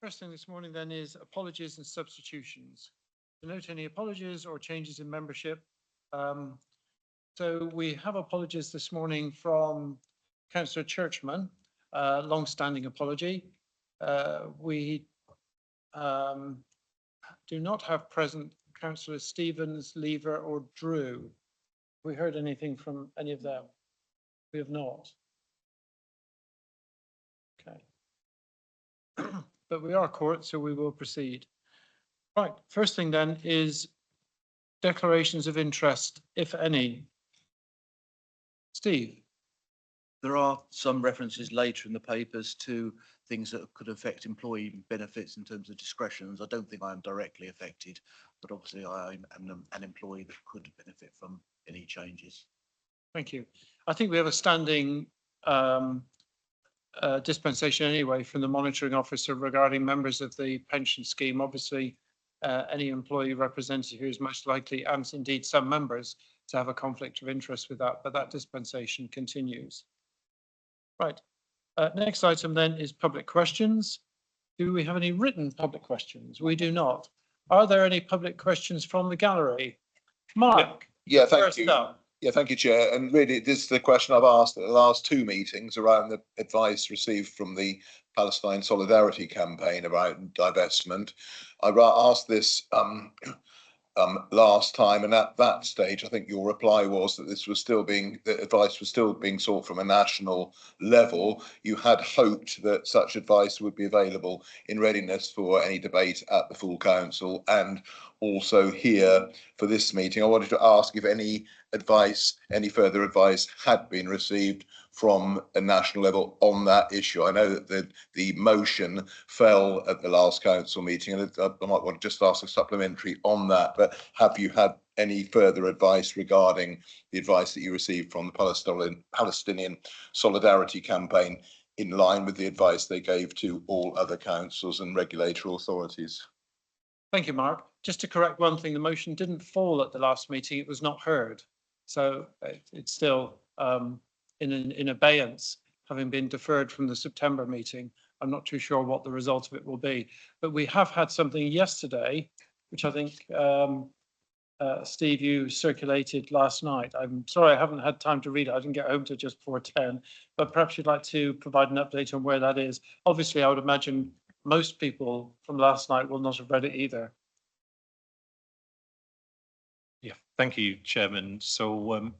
First thing this morning then is apologies and substitutions. To note any apologies or changes in membership. Um, so we have apologies this morning from Councillor Churchman, long-standing apology. We do not have present Councillor Stevens, Lever or Drew. Have we heard anything from any of them? We have not. Okay. But we are court, so we will proceed. Right, first thing then is declarations of interest, if any. Steve. There are some references later in the papers to things that could affect employee benefits in terms of discretions. I don't think I am directly affected, but obviously I am an employee that could benefit from any changes. Thank you. I think we have a standing dispensation anyway from the monitoring officer regarding members of the pension scheme. Obviously, any employee representative who is most likely, and indeed some members, to have a conflict of interest with that, but that dispensation continues. Right. Next item then is public questions. Do we have any written public questions? We do not. Are there any public questions from the gallery? Mark. Yeah, thank you. Yeah, thank you, Chair. And really, this is the question I've asked at the last two meetings around the advice received from the Palestine Solidarity Campaign about divestment. I asked this last time, and at that stage, I think your reply was that this was still being, the advice was still being sought from a national level. You had hoped that such advice would be available in readiness for any debate at the full council and also here for this meeting. I wanted to ask if any advice, any further advice had been received from a national level on that issue. I know that the motion fell at the last council meeting, and I might want to just ask a supplementary on that, but have you had any further advice regarding the advice that you received from the Palestinian Solidarity Campaign in line with the advice they gave to all other councils and regulatory authorities? Thank you, Mark. Just to correct one thing, the motion didn't fall at the last meeting, it was not heard. So it's still in abeyance, having been deferred from the September meeting. I'm not too sure what the result of it will be, but we have had something yesterday, which I think, Steve, you circulated last night. I'm sorry, I haven't had time to read it. I didn't get home till just before 10, but perhaps you'd like to provide an update on where that is. Obviously, I would imagine most people from last night will not have read it either. Yeah, thank you, Chairman. So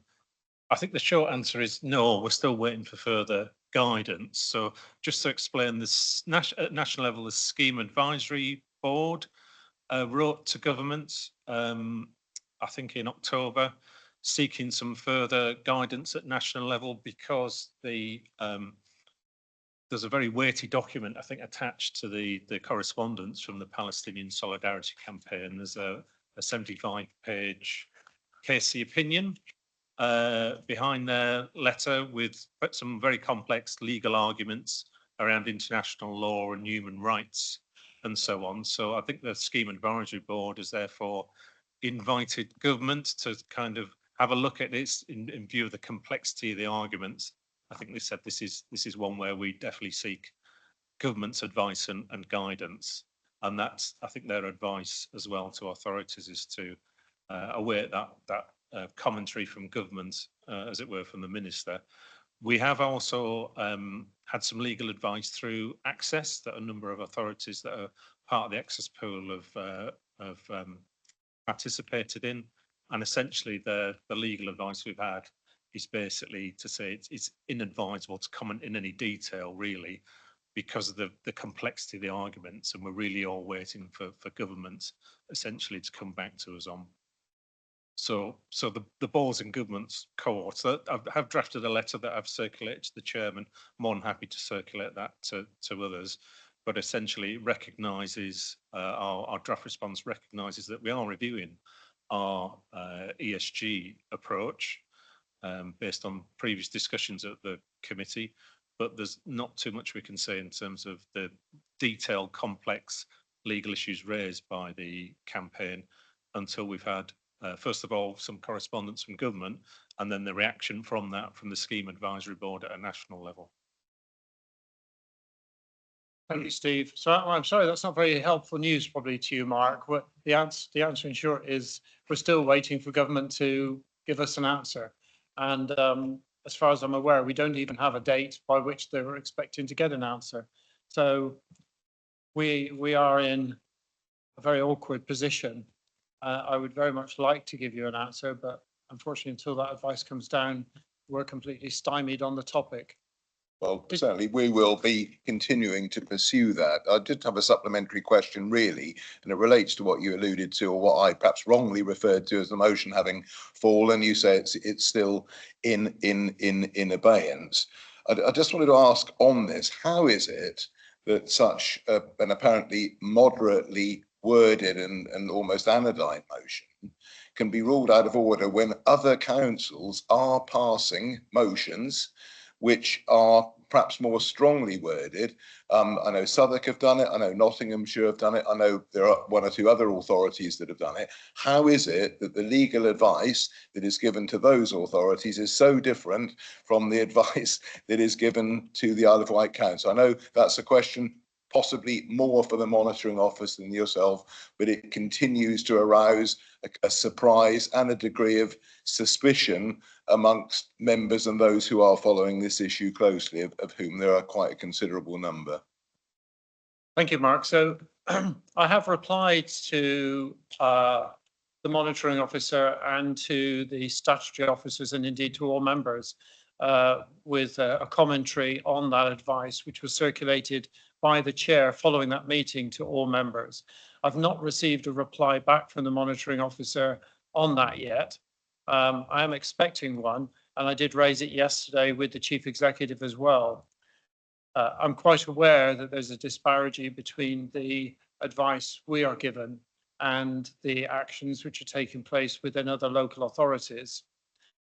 I think the short answer is no, we're still waiting for further guidance. So just to explain this, at national level, the Scheme Advisory Board wrote to government, I think in October, seeking some further guidance at national level because there's a very weighty document, I think, attached to the correspondence from the Palestinian Solidarity Campaign. There's a 75-page Casey opinion behind their letter with some very complex legal arguments around international law and human rights and so on. So I think the Scheme Advisory Board has therefore invited government to kind of have a look at this in view of the complexity of the arguments. I think they said this is one where we definitely seek government's advice and guidance. And that's, I think, their advice as well to authorities is to await that commentary from government, as it were, from the minister. We have also had some legal advice through Access that a number of authorities that are part of the Access pool have participated in. And essentially the legal advice we've had is basically to say it's inadvisable to comment in any detail, really, because of the complexity of the arguments, and we're really all waiting for government essentially to come back to us on. So the ball's in government's court. So I have drafted a letter that I've circulated to the chairman. More than happy to circulate that to others, but essentially recognises our draft response recognises that we are reviewing our ESG approach based on previous discussions at the committee. But there's not too much we can say in terms of the detailed, complex legal issues raised by the campaign until we've had, first of all, some correspondence from government, and then the reaction from that from the Scheme Advisory Board at a national level. Thank you, Steve. So I'm sorry, that's not very helpful news probably to you, Mark. The answer in short is we're still waiting for government to give us an answer. And as far as I'm aware, we don't even have a date by which they were expecting to get an answer. So we are in a very awkward position. I would very much like to give you an answer, but unfortunately, until that advice comes down, we're completely stymied on the topic. Well, certainly we will be continuing to pursue that. I did have a supplementary question really, and it relates to what you alluded to, or what I perhaps wrongly referred to as the motion having fallen. You say it's still in abeyance. I just wanted to ask on this, how is it that such an apparently moderately worded and almost anodyne motion can be ruled out of order when other councils are passing motions which are perhaps more strongly worded? I know Southwark have done it. I know Nottinghamshire have done it. I know there are one or two other authorities that have done it. How is it that the legal advice that is given to those authorities is so different from the advice that is given to the Isle of Wight Council? I know that's a question possibly more for the monitoring office than yourself, but it continues to arouse a surprise and a degree of suspicion amongst members and those who are following this issue closely, of whom there are quite a considerable number. Thank you, Mark. So I have replied to the monitoring officer and to the statutory officers, and indeed to all members, with a commentary on that advice, which was circulated by the chair following that meeting to all members. I've not received a reply back from the monitoring officer on that yet. I am expecting one, and I did raise it yesterday with the chief executive as well. I'm quite aware that there's a disparity between the advice we are given and the actions which are taking place within other local authorities.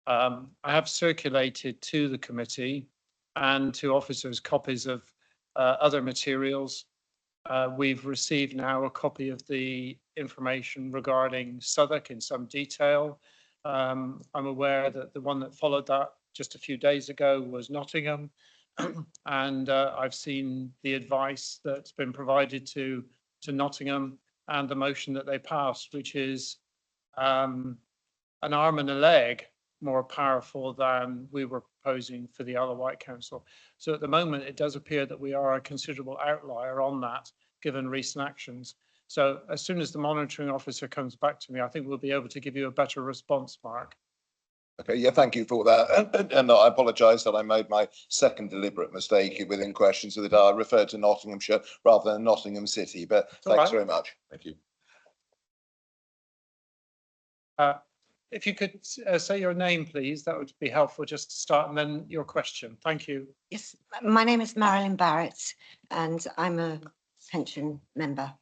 I have circulated to the committee and to officers copies of other materials. We've received now a copy of the information regarding Southwark in some detail. I'm aware that the one that followed that just a few days ago was Nottingham. And I've seen the advice that's been provided to Nottingham and the motion that they passed, which is an arm and a leg more powerful than we were proposing for the Isle of Wight Council. So at the moment, it does appear that we are a considerable outlier on that, given recent actions. So as soon as the monitoring officer comes back to me, I think we'll be able to give you a better response, Mark. Okay, yeah, thank you for that. And I apologise that I made my second deliberate mistake within questions of the day. I referred to Nottinghamshire rather than Nottingham City, but thanks very much. Thank you. If you could say your name, please, that would be helpful just to start, and then your question. Thank you. Yes, my name is Marilyn Barrett, and I'm a pension member.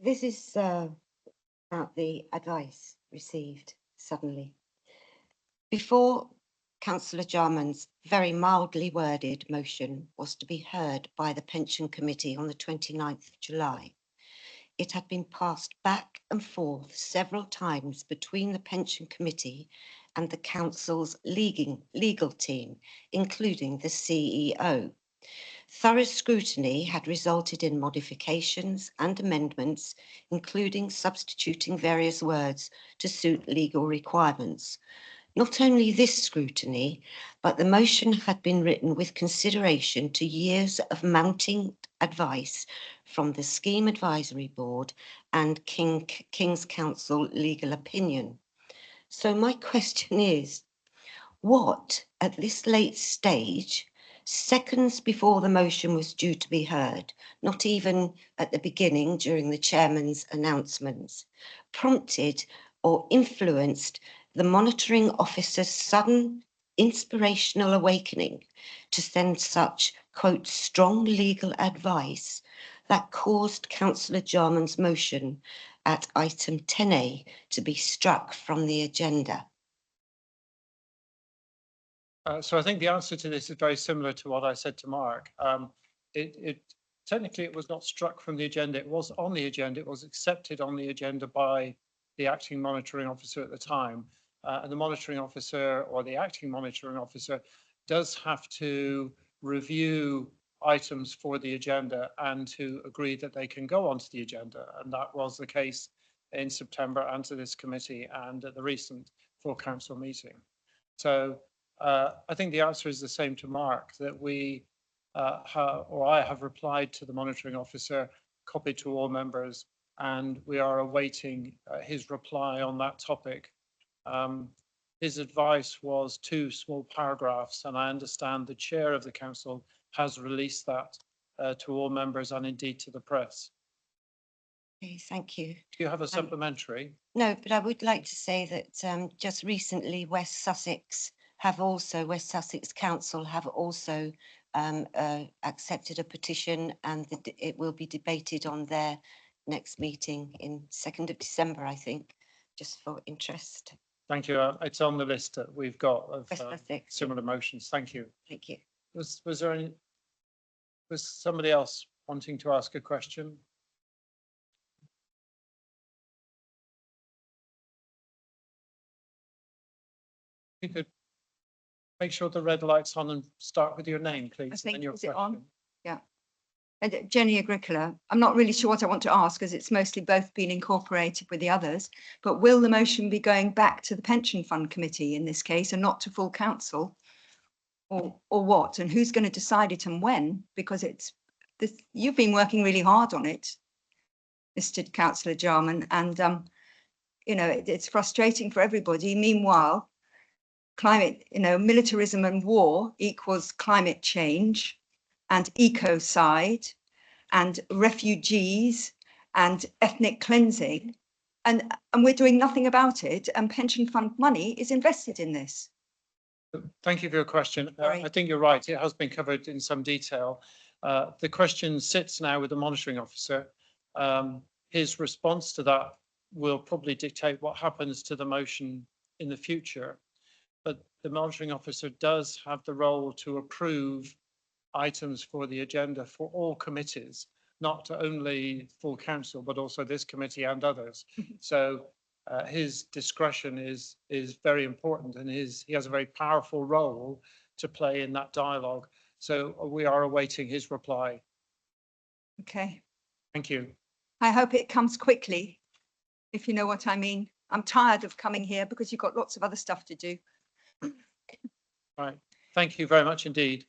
This is about the advice received suddenly. Before Councillor Jarman's very mildly worded motion was to be heard by the Pension Committee on the 29th of July, it had been passed back and forth several times between the Pension Committee and the Council's legal team, including the CEO. Thorough scrutiny had resulted in modifications and amendments, including substituting various words to suit legal requirements. Not only this scrutiny, but the motion had been written with consideration to years of mounting advice from the Scheme Advisory Board and King's Council legal opinion. So my question is, what, at this late stage, seconds before the motion was due to be heard, not even at the beginning during the chairman's announcements, prompted or influenced the monitoring officer's sudden inspirational awakening to send such, quote, strong legal advice that caused Councillor Jarman's motion at item 10A to be struck from the agenda? So I think the answer to this is very similar to what I said to Mark. Technically, it was not struck from the agenda. It was on the agenda. It was accepted on the agenda by the acting monitoring officer at the time. And the monitoring officer or the acting monitoring officer does have to review items for the agenda and to agree that they can go onto the agenda. And that was the case in September and to this committee and at the recent full council meeting. So I think the answer is the same to Mark, that we I have replied to the monitoring officer, copied to all members, and we are awaiting his reply on that topic. His advice was 2 small paragraphs, and I understand the chair of the council has released that to all members and indeed to the press. Okay, thank you. Do you have a supplementary? No, but I would like to say that just recently West Sussex Council have also accepted a petition, and it will be debated on their next meeting in 2nd of December, I think, just for interest. Thank you. It's on the list that we've got of West Sussex. similar motions. Thank you. Thank you. Was somebody else wanting to ask a question? You could make sure the red light's on and start with your name, please. I think, and your is it on? question. Yeah. And Jenny Agricola, I'm not really sure what I want to ask because it's mostly both been incorporated with the others, but will the motion be going back to the Pension Fund Committee in this case and not to full council? Or what? And who's going to decide it and when? Because it's this, you've been working really hard on it, Mr. Councillor Jarman, and you know, it's frustrating for everybody. Meanwhile, climate, you know, militarism and war equals climate change and ecocide and refugees and ethnic cleansing. And we're doing nothing about it, and pension fund money is invested in this. Thank you for your question. Sorry. I think you're right. It has been covered in some detail. The question sits now with the monitoring officer. His response to that will probably dictate what happens to the motion in the future. But the monitoring officer does have the role to approve items for the agenda for all committees, not only full council, but also this committee and others. So his discretion is very important, and he has a very powerful role to play in that dialogue. So we are awaiting his reply. Okay. Thank you. I hope it comes quickly, if you know what I mean. I'm tired of coming here because you've got lots of other stuff to do. Right. Thank you very much indeed.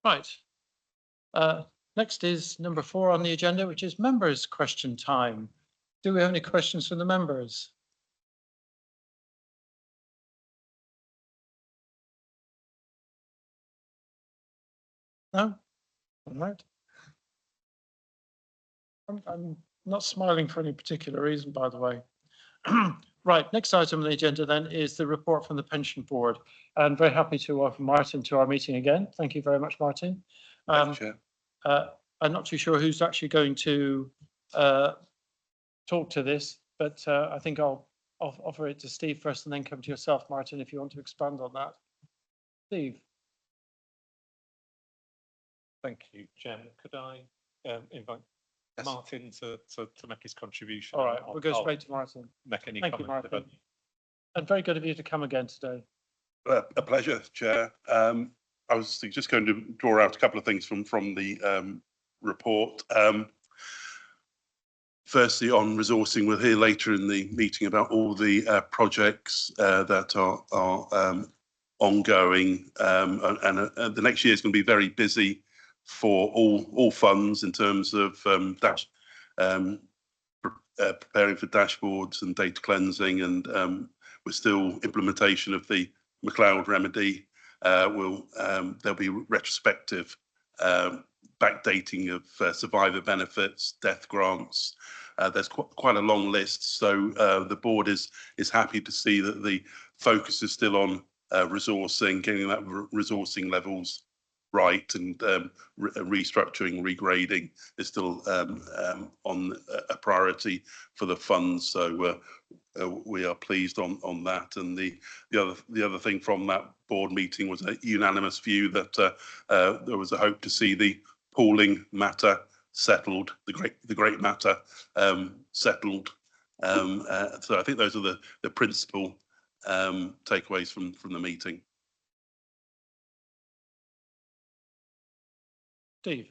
Right. Next is number 4 on the agenda, which is members' question time. Do we have any questions from the members? No? All right. I'm not smiling for any particular reason, by the way. Right, next item on the agenda then is the report from the Pension Board. I'm very happy to welcome Martin to our meeting again. Thank you very much, Martin. Thank you, Chair. I'm not too sure who's actually going to talk to this, but I think I'll offer it to Steve first and then come to yourself, Martin, if you want to expand on that. Steve. Thank you, Chairman. Could I invite Yes. Martin to make his contribution? All right, I'll- we'll go I'll straight to Martin. Make any Thank you, comment. Martin. And very good of you to come again today. A pleasure, Chair. I was just going to draw out a couple of things from the report. Firstly, on resourcing, we'll hear later in the meeting about all the projects that are ongoing, and the next year is going to be very busy for all funds in terms of preparing for dashboards and data cleansing, and we're still implementation of the McLeod remedy. There'll be retrospective backdating of survivor benefits, death grants. There's quite a long list, so the board is happy to see that the focus is still on resourcing, getting that resourcing levels right, and restructuring, regrading is still on a priority for the funds. So we are pleased on that. And the other thing from that board meeting was a unanimous view that there was a hope to see the pooling matter settled, the great matter settled So I think those are the principal takeaways from the meeting. Steve?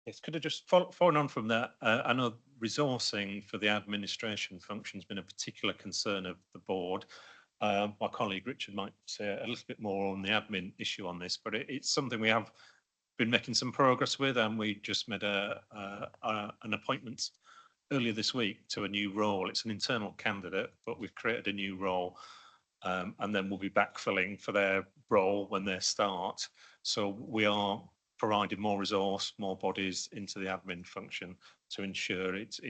Yes, could I just following on from that, I know resourcing for the administration function has been a particular concern of the board. My colleague Richard might say a little bit more on the admin issue on this, but it's something we have been making some progress with, and we just made an appointment earlier this week to a new role. It's an internal candidate, but we've created a new role, and then we'll be backfilling for their role when they start. So we are providing more resource, more bodies into the admin function to ensure it's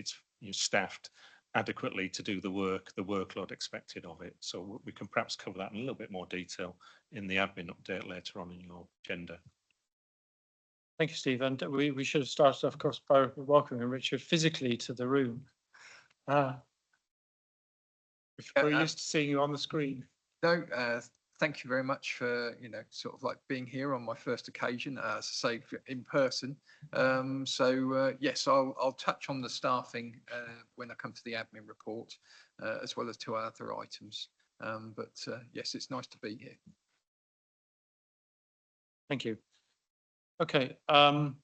staffed adequately to do the workload expected of it. So we can perhaps cover that in a little bit more detail in the admin update later on in your agenda. Thank you, Steve. And we should have started, of course, by welcoming Richard physically to the room. We're used to seeing you on the screen. No, thank you very much for, sort of like being here on my first occasion, as I say, in person. Yes, I'll touch on the staffing when I come to the admin report, as well as to other items. Yes, it's nice to be here. Thank you. Okay, all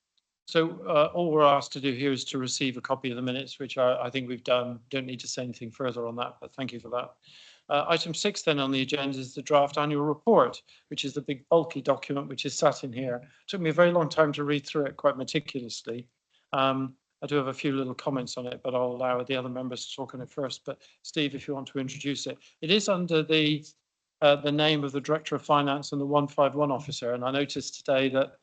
we're asked to do here is to receive a copy of the minutes, which I think we've done. Don't need to say anything further on that, but thank you for that. Item 6 then on the agenda is the draft annual report, which is the big bulky document which is sat in here. It took me a very long time to read through it quite meticulously. I do have a few little comments on it, but I'll allow the other members to talk on it first. But Steve, if you want to introduce it. It is under the name of the Director of Finance and the 151 officer, and I noticed today that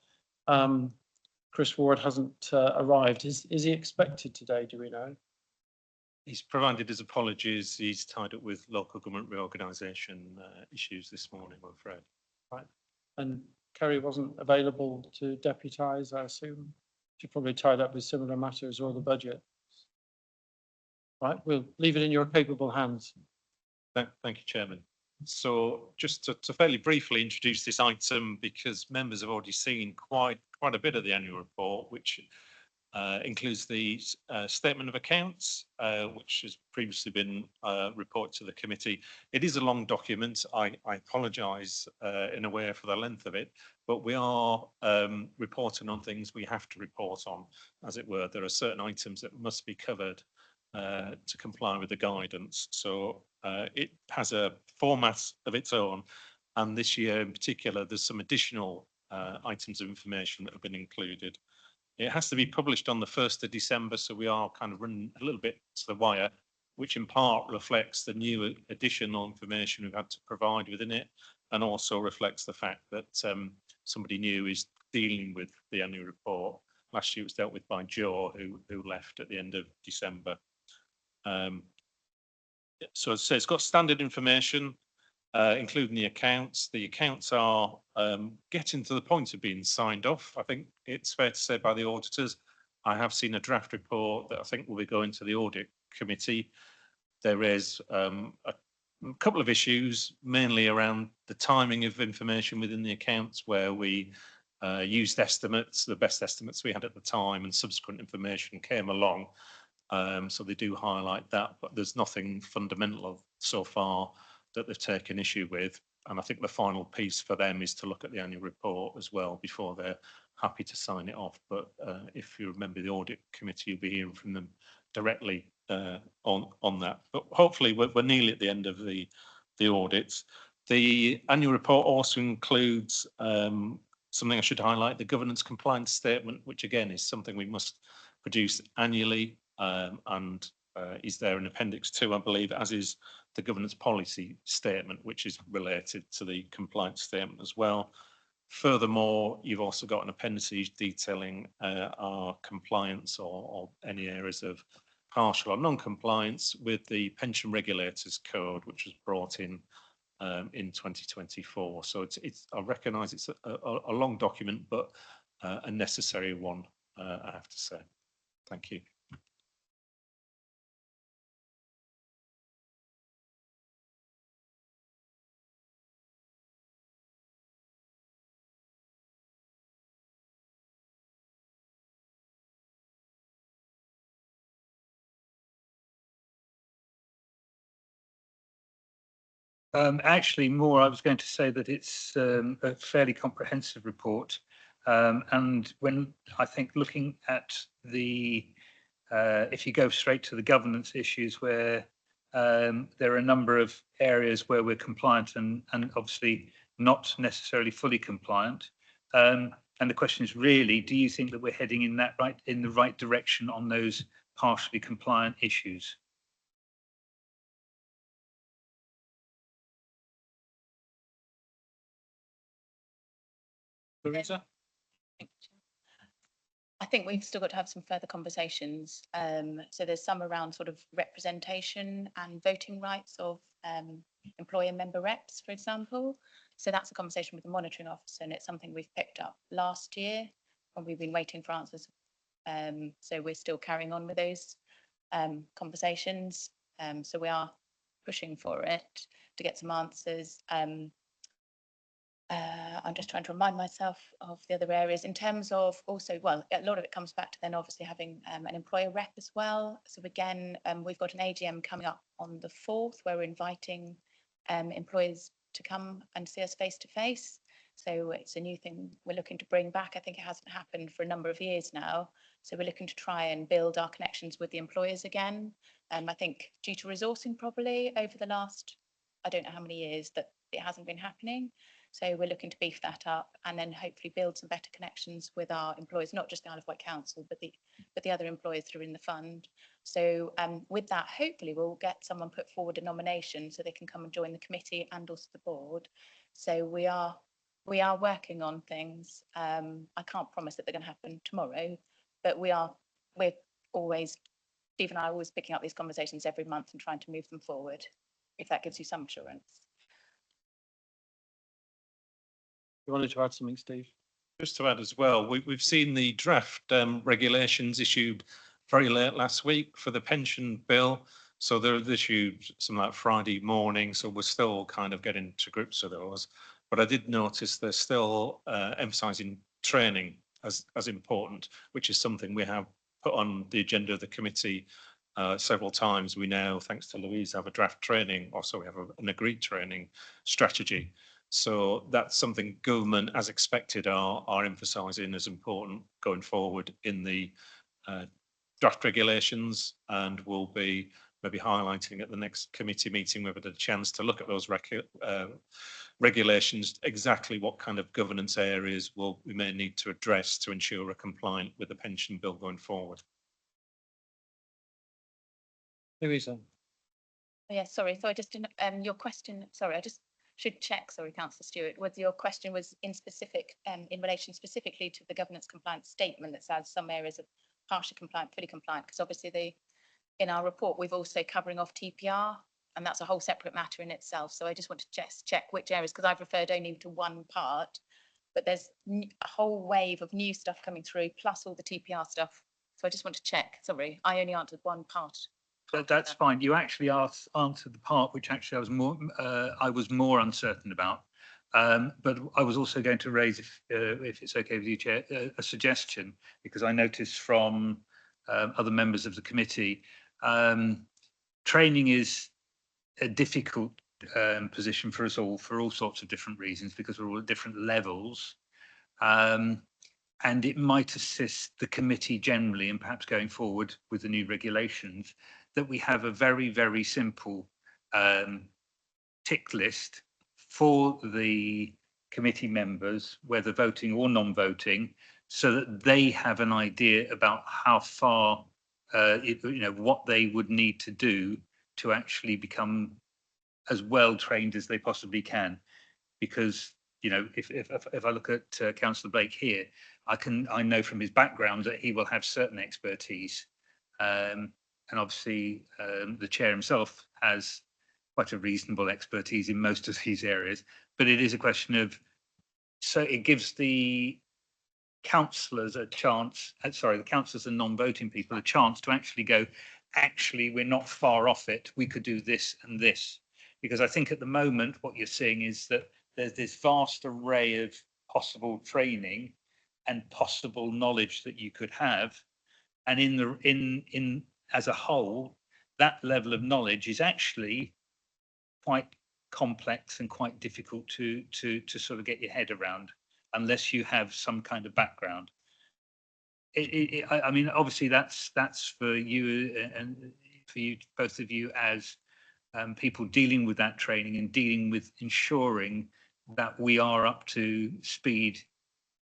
Chris Ward hasn't arrived. Is he expected today? Do we know? He's provided his apologies. He's tied up with local government reorganisation issues this morning, I'm afraid. Right. And Kerry wasn't available to deputise, I assume. She's probably tied up with similar matters or the budget. Right, we'll leave it in your capable hands. Thank you, Chairman. So just to fairly briefly introduce this item, because members have already seen quite a bit of the annual report, which includes the statement of accounts, which has previously been reported to the committee. It is a long document. I apologise in a way for the length of it, but we are reporting on things we have to report on, as it were. There are certain items that must be covered to comply with the guidance. So it has a format of its own. And this year in particular, there's some additional items of information that have been included. It has to be published on the 1st of December, so we are kind of running a little bit to the wire, which in part reflects the new additional information we've had to provide within it, and also reflects the fact that somebody new is dealing with the annual report. Last year it was dealt with by Joe, who left at the end of December. So as I say, it's got standard information, including the accounts. The accounts are getting to the point of being signed off. I think it's fair to say by the auditors. I have seen a draft report that I think will be going to the audit committee. There is a couple of issues, mainly around the timing of information within the accounts, where we used estimates, the best estimates we had at the time, and subsequent information came along. So they do highlight that, but there's nothing fundamental so far that they've taken issue with. And I think the final piece for them is to look at the annual report as well before they're happy to sign it off. But if you remember the audit committee, you'll be hearing from them directly on that. But hopefully we're nearly at the end of the audits. The annual report also includes something I should highlight, the governance compliance statement, which again is something we must produce annually, and is there in Appendix 2, I believe, as is the governance policy statement, which is related to the compliance statement as well. Furthermore, you've also got an appendices detailing our compliance or any areas of partial or non-compliance with the Pension Regulators Code, which was brought in 2024. So I recognise it's a long document, but a necessary one, I have to say. Thank you. Actually, more, I was going to say that it's a fairly comprehensive report. And when I think looking at the, if you go straight to the governance issues where there are a number of areas where we're compliant and obviously not necessarily fully compliant. And the question is really, do you think that we're heading in the right direction on those partially compliant issues? Louisa? I think we've still got to have some further conversations. So there's some around sort of representation and voting rights of employer member reps, for example. So that's a conversation with the monitoring officer, and it's something we've picked up last year and we've been waiting for answers. So we're still carrying on with those conversations. So we are pushing for it to get some answers. I'm just trying to remind myself of the other areas in terms of also, well, a lot of it comes back to then obviously having an employer rep as well. So again, we've got an AGM coming up on the 4th where we're inviting employers to come and see us face to face. So it's a new thing we're looking to bring back. I think it hasn't happened for a number of years now. So we're looking to try and build our connections with the employers again. I think due to resourcing probably over the last, I don't know how many years that it hasn't been happening. So we're looking to beef that up and then hopefully build some better connections with our employers, not just the Isle of Wight Council, but the other employers that are in the fund. So with that, hopefully we'll get someone put forward a nomination so they can come and join the committee and also the board. So we are working on things. I can't promise that they're going to happen tomorrow, but we're always, Steve and I are always picking up these conversations every month and trying to move them forward, if that gives you some assurance. You wanted to add something, Steve? Just to add as well, we've seen the draft regulations issued very late last week for the pension bill. So they're issued something like Friday morning. So we're still kind of getting to grips with those. But I did notice they're still emphasising training as important, which is something we have put on the agenda of the committee several times. We now, thanks to Louise, have a draft training. Also, we have an agreed training strategy. So that's something government, as expected, are emphasising as important going forward in the draft regulations, and will be maybe highlighting at the next committee meeting whether there's a chance to look at those regulations, exactly what kind of governance areas we may need to address to ensure we're compliant with the pension bill going forward. Louisa? Oh, yeah, sorry. So I just didn't, your question, sorry, I just should check, sorry, Councillor Stewart, was your question was in specific, in relation specifically to the governance compliance statement that says some areas are partially compliant, fully compliant, because obviously in our report, we've also covering off TPR, and that's a whole separate matter in itself. So I just want to just check which areas, because I've referred only to one part, but there's a whole wave of new stuff coming through, plus all the TPR stuff. So I just want to check, sorry, I only answered one part. That's fine. You actually answered the part which actually I was more uncertain about. But I was also going to raise, if it's okay with you, Chair, a suggestion, because I noticed from other members of the committee, training is a difficult position for us all for all sorts of different reasons, because we're all at different levels. And it might assist the committee generally, and perhaps going forward with the new regulations, that we have a very, very simple tick list for the committee members, whether voting or non-voting, so that they have an idea about how far, what they would need to do to actually become as well trained as they possibly can. Because, if I look at Councillor Blake here, I know from his background that he will have certain expertise. And obviously, the chair himself has quite a reasonable expertise in most of these areas. But it is a question of, so it gives the councillors a chance, the councillors and non-voting people a chance to actually go, actually, we're not far off it. We could do this and this. Because I think at the moment, what you're seeing is that there's this vast array of possible training and possible knowledge that you could have. And in as a whole, that level of knowledge is actually quite complex and quite difficult to sort of get your head around unless you have some kind of background. I mean, obviously that's for you and for you, both of you, as people dealing with that training and dealing with ensuring that we are up to speed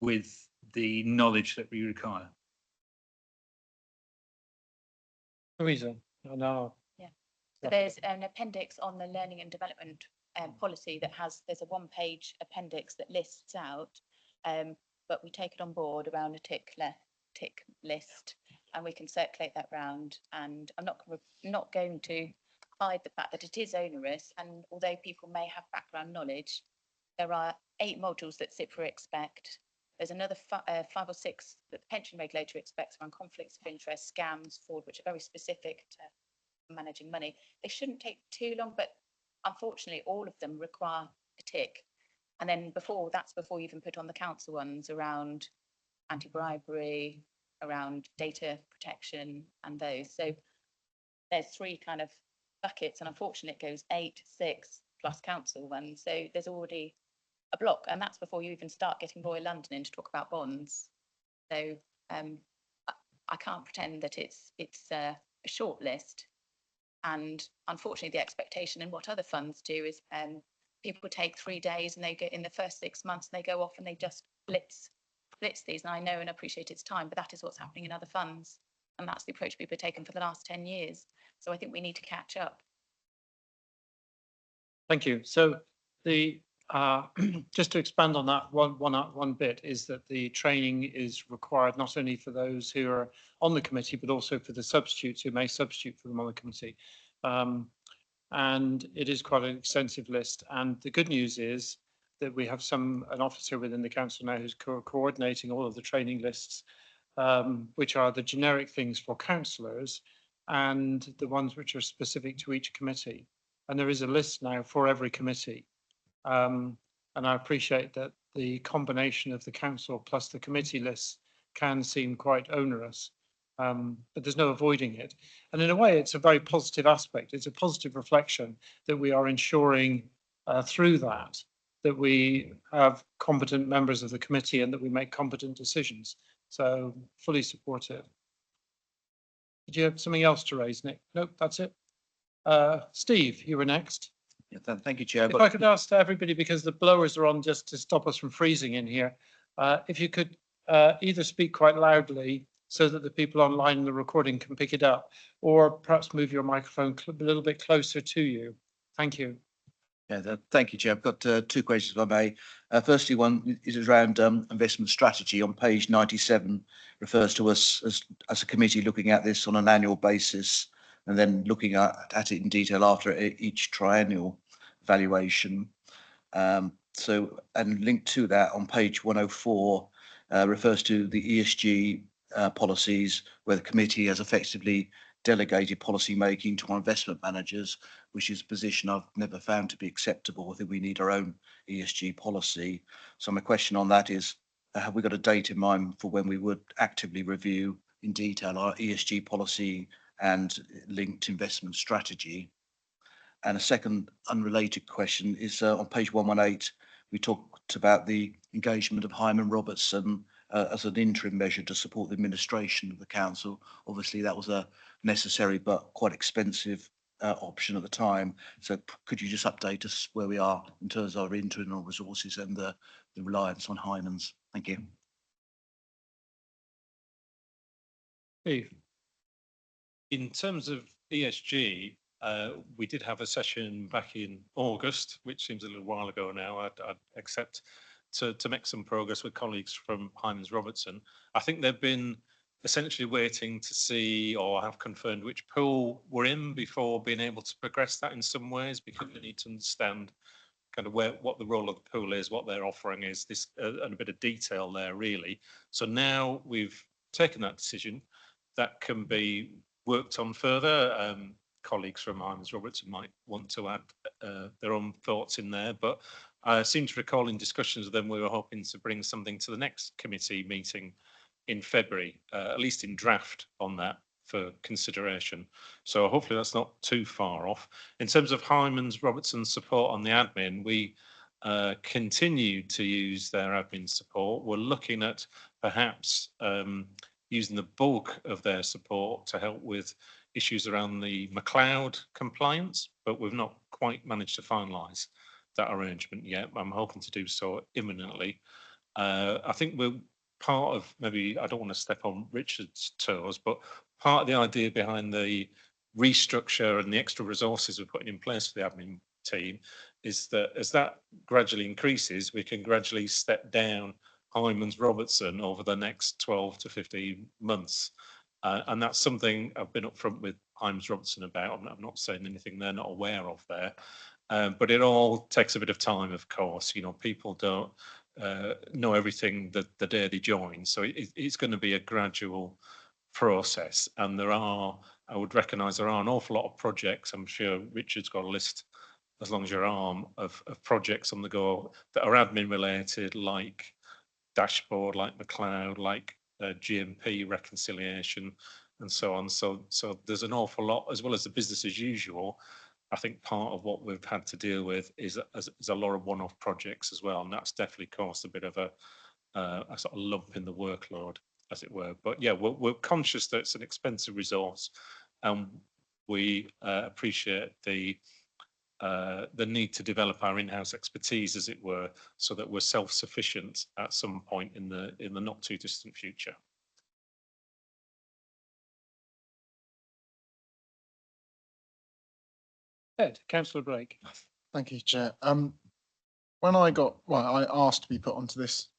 with the knowledge that we require. Louisa, no. So there's an appendix on the learning and development policy that there's a one-page appendix that lists out, but we take it on board around a tick list, and we can circulate that round. And I'm not going to hide the fact that it is onerous, and although people may have background knowledge, there are 8 modules that CIPRA expect. There's another 5 or 6 that the pension regulator expects around conflicts of interest, scams, fraud, which are very specific to managing money. They shouldn't take too long, but unfortunately all of them require a tick. And then before you even put on the council ones around anti-bribery, around data protection and those. So there's 3 kind of buckets, and unfortunately it goes 8, 6 plus council ones. So there's already a block, and that's before you even start getting Royal London in to talk about bonds. So I can't pretend that it's a short list. And unfortunately, the expectation and what other funds do is people take 3 days and they get in the first 6 months and they go off and they just blitz these. And I know and appreciate it's time, but that is what's happening in other funds. And that's the approach people have taken for the last 10 years. So I think we need to catch up. Thank you. So the just to expand on that one bit is that the training is required not only for those who are on the committee, but also for the substitutes who may substitute for them on the committee. And it is quite an extensive list. And the good news is that we have an officer within the council now who's coordinating all of the training lists, which are the generic things for councillors and the ones which are specific to each committee. And there is a list now for every committee. And I appreciate that the combination of the council plus the committee lists can seem quite onerous, but there's no avoiding it. And in a way, it's a very positive aspect. It's a positive reflection that we are ensuring through that we have competent members of the committee and that we make competent decisions. So fully supportive. Did you have something else to raise, Nick? Nope, that's it. Steve, you were next. Yeah, thank you, Chair. If I could ask everybody, because the blowers are on just to stop us from freezing in here, if you could either speak quite loudly so that the people online in the recording can pick it up, or perhaps move your microphone a little bit closer to you. Thank you. Yeah, thank you, Chair. I've got 2 questions, if I may. Firstly, one is around investment strategy on page 97, refers to us as a committee looking at this on an annual basis and then looking at it in detail after each triennial valuation. And linked to that on page 104 refers to the ESG policies, where the committee has effectively delegated policy making to our investment managers, which is a position I've never found to be acceptable. I think we need our own ESG policy. So my question on that is, have we got a date in mind for when we would actively review in detail our ESG policy and linked investment strategy? And a second unrelated question is on page 118, we talked about the engagement of Hyman Robertson as an interim measure to support the administration of the council. Obviously, that was a necessary but quite expensive option at the time. So could you just update us where we are in terms of our internal resources and the reliance on Hyman's? Thank you. Steve. In terms of ESG, we did have a session back in August, which seems a little while ago now. I'd accept to make some progress with colleagues from Hyman's Robertson. I think they've been essentially waiting to see or have confirmed which pool we're in before being able to progress that in some ways, because we need to understand kind of what the role of the pool is, what their offering is, this and a bit of detail there really. So now we've taken that decision, that can be worked on further. Colleagues from Hyman's Robertson might want to add their own thoughts in there, but I seem to recall in discussions with them we were hoping to bring something to the next committee meeting in February, at least in draft on that. for consideration. So hopefully that's not too far off. In terms of Hyman's Robertson's support on the admin, we continue to use their admin support. We're looking at perhaps using the bulk of their support to help with issues around the McLeod compliance, but we've not quite managed to finalise that arrangement yet. I'm hoping to do so imminently. I think we're part of, maybe I don't want to step on Richard's toes, but part of the idea behind the restructure and the extra resources we're putting in place for the admin team is that as that gradually increases, we can gradually step down Hyman's Robertson over the next 12 to 15 months. And that's something I've been upfront with Hyman's Robertson about. I'm not saying anything they're not aware of there. But it all takes a bit of time, of course. You know, people don't know everything the day they join. So it's going to be a gradual process. And there are, I would recognise there are an awful lot of projects. I'm sure Richard's got a list as long as your arm of projects on the go that are admin related, like dashboard, like McLeod, like GMP reconciliation and so on. So there's an awful lot, as well as the business as usual. I think part of what we've had to deal with is a lot of one-off projects as well, and that's definitely caused a bit of a sort of lump in the workload, as it were. But yeah, we're conscious that it's an expensive resource, and we appreciate the need to develop our in-house expertise, as it were, so that we're self-sufficient at some point in the not too distant future. Ed, Councillor Blake. Thank you, Chair. When I asked to be put onto this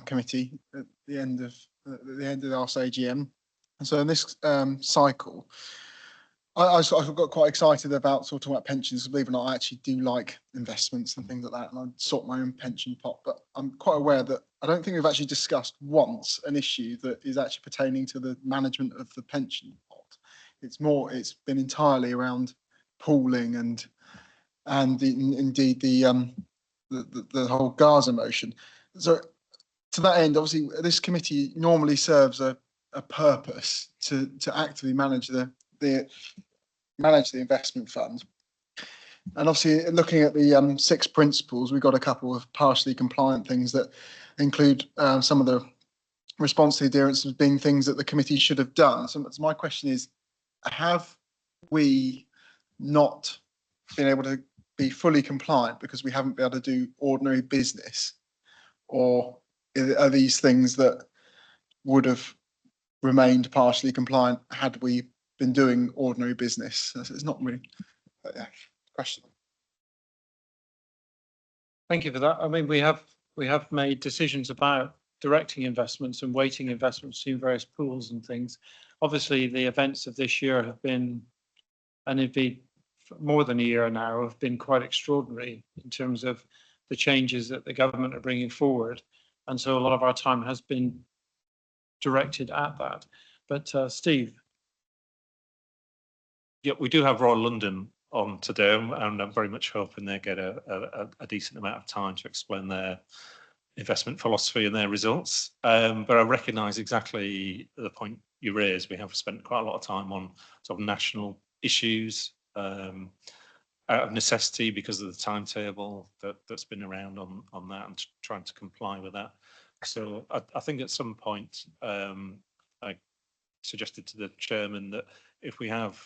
committee at the end of the last AGM, and so in this cycle, I got quite excited about talking about pensions. Believe it or not, I actually do like investments and things like that, and I sort my own pension pot. But I'm quite aware that I don't think we've actually discussed once an issue that is actually pertaining to the management of the pension pot. It's been entirely around pooling and indeed the whole Gaza motion. So to that end, obviously, this committee normally serves a purpose to actively manage the investment fund. And obviously, looking at the 6 principles, we've got a couple of partially compliant things that include some of the response to adherence as being things that the committee should have done. So my question is, have we not been able to be fully compliant because we haven't been able to do ordinary business, or are these things that would have remained partially compliant had we been doing ordinary business? It's not really a question. Thank you for that. I mean, we have made decisions about directing investments and weighting investments in various pools and things. Obviously, the events of this year have been, and indeed more than a year now, have been quite extraordinary in terms of the changes that the government are bringing forward. And so a lot of our time has been directed at that. But Steve. Yeah, we do have Royal London on today, and I'm very much hoping they get a decent amount of time to explain their investment philosophy and their results. But I recognise exactly the point you raised. We have spent quite a lot of time on sort of national issues, out of necessity because of the timetable that's been around on that, and trying to comply with that. So I think at some point I suggested to the chairman that if we have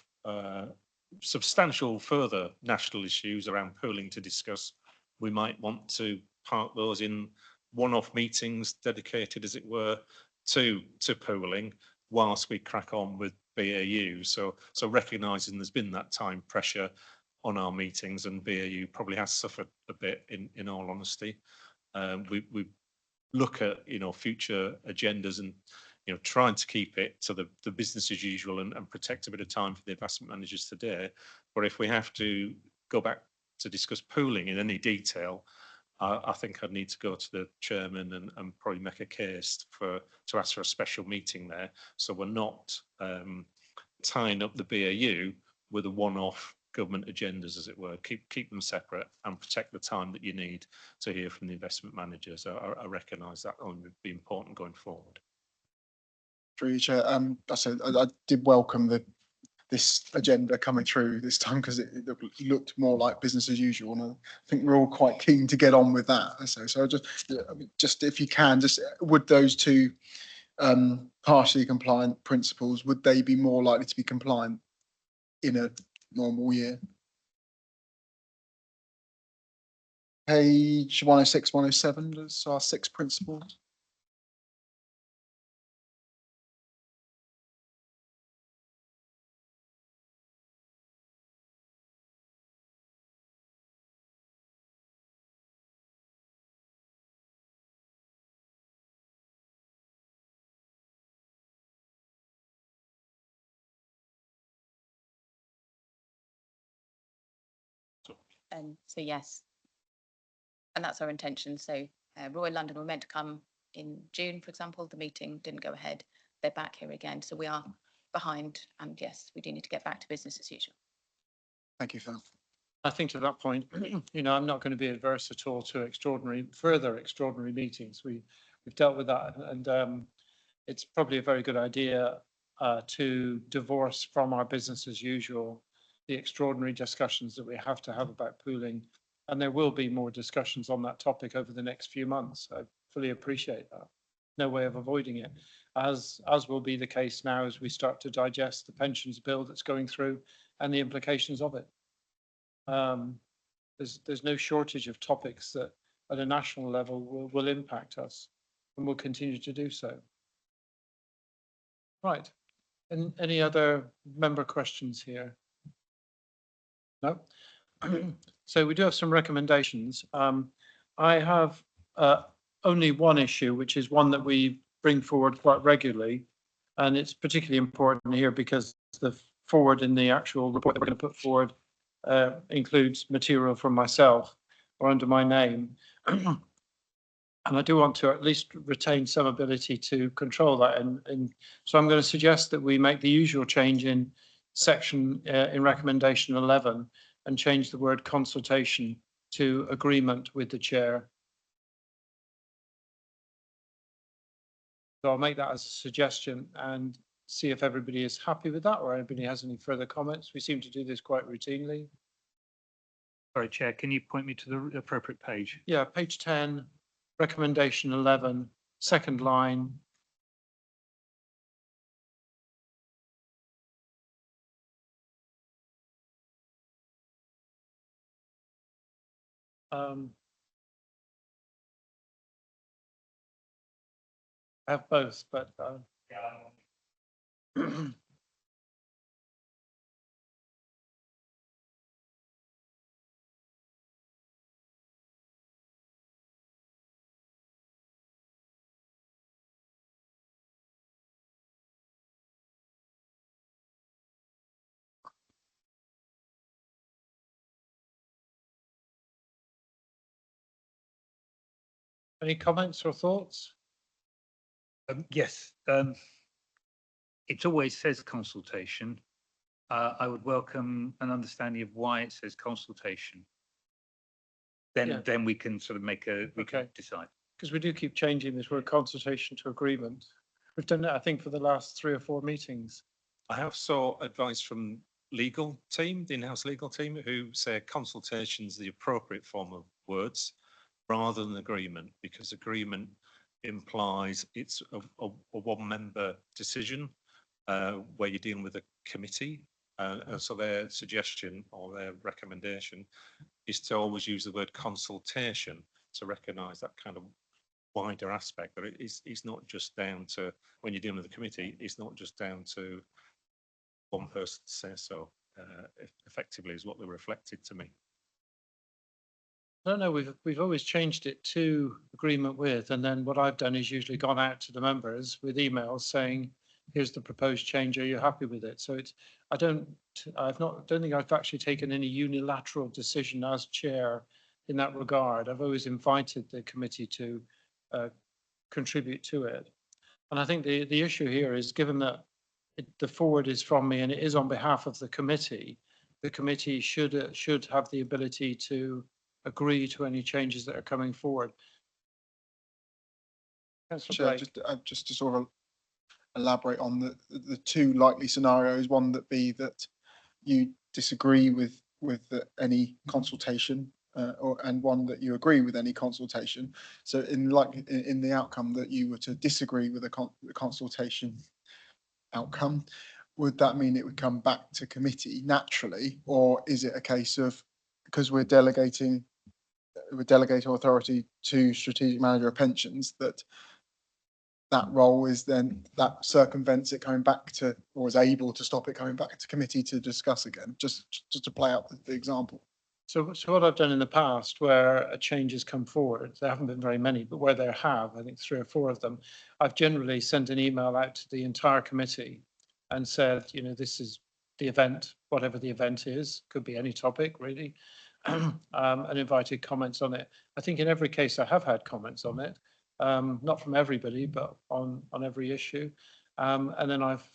substantial further national issues around pooling to discuss, we might want to park those in one-off meetings dedicated, as it were, to pooling whilst we crack on with BAU. So recognising there's been that time pressure on our meetings, and BAU probably has suffered a bit, in all honesty. We look at future agendas and trying to keep it to the business as usual and protect a bit of time for the investment managers today. But if we have to go back to discuss pooling in any detail, I think I'd need to go to the chairman and probably make a case to ask for a special meeting there, so we're not tying up the BAU with a one-off government agendas, as it were. Keep them separate and protect the time that you need to hear from the investment managers. I recognise that will be important going forward. through you, Chair. I said I did welcome this agenda coming through this time because it looked more like business as usual, and I think we're all quite keen to get on with that. So just if you can, just would those two partially compliant principles, would they be more likely to be compliant in a normal year? Page 106, 107, that's our 6 principles. And so yes, and that's our intention. So Royal London were meant to come in June, for example. The meeting didn't go ahead. They're back here again. So we are behind, and yes, we do need to get back to business as usual. Thank you, Phil. I think to that point, you know, I'm not going to be adverse at all to further extraordinary meetings. We've dealt with that, and it's probably a very good idea to divorce from our business as usual the extraordinary discussions that we have to have about pooling, and there will be more discussions on that topic over the next few months. I fully appreciate that. No way of avoiding it, as will be the case now as we start to digest the pensions bill that's going through and the implications of it. There's no shortage of topics that at a national level will impact us and will continue to do so. Right. And any other member questions here? No. So we do have some recommendations. I have only one issue, which is one that we bring forward quite regularly, and it's particularly important here because the forward in the actual report that we're going to put forward includes material from myself or under my name. And I do want to at least retain some ability to control that. And so I'm going to suggest that we make the usual change in section in recommendation 11 and change the word consultation to agreement with the chair. So I'll make that as a suggestion and see if everybody is happy with that or anybody has any further comments. We seem to do this quite routinely. Sorry, Chair, can you point me to the appropriate page? Yeah, page 10, recommendation 11, second line. I have both, but any comments or thoughts? Yes, it always says consultation. I would welcome an understanding of why it says consultation. Then we can sort of make we can decide. Because we do keep changing this word consultation to agreement. We've done it, I think, for the last 3 or 4 meetings. I have sought advice from legal team, the in-house legal team, who say consultation is the appropriate form of words rather than agreement, because agreement implies it's a one-member decision where you're dealing with a committee. So their suggestion or their recommendation is to always use the word consultation to recognise that kind of wider aspect, that it's not just down to, when you're dealing with a committee, it's not just down to one person to say so. Effectively is what they reflected to me. I don't know, we've always changed it to agreement with, and then what I've done is usually gone out to the members with emails saying, here's the proposed change, are you happy with it? So it's, I don't think I've actually taken any unilateral decision as chair in that regard. I've always invited the committee to contribute to it. And I think the issue here is, given that the forward is from me and it is on behalf of the committee should have the ability to agree to any changes that are coming forward. Chair, just to sort of elaborate on the two likely scenarios, one that be that you disagree with any consultation, and one that you agree with any consultation. So in the outcome that you were to disagree with the consultation outcome, would that mean it would come back to committee naturally, or is it a case of, because we're delegating authority to strategic manager of pensions, that role is then that circumvents it coming back to, or is able to stop it coming back to committee to discuss again, just to play out the example? So what I've done in the past where a change has come forward, there haven't been very many, but where there have, I think 3 or 4 of them, I've generally sent an email out to the entire committee and said, you know, this is the event, whatever the event is, could be any topic really, and invited comments on it. I think in every case I have had comments on it, not from everybody, but on every issue. And then I've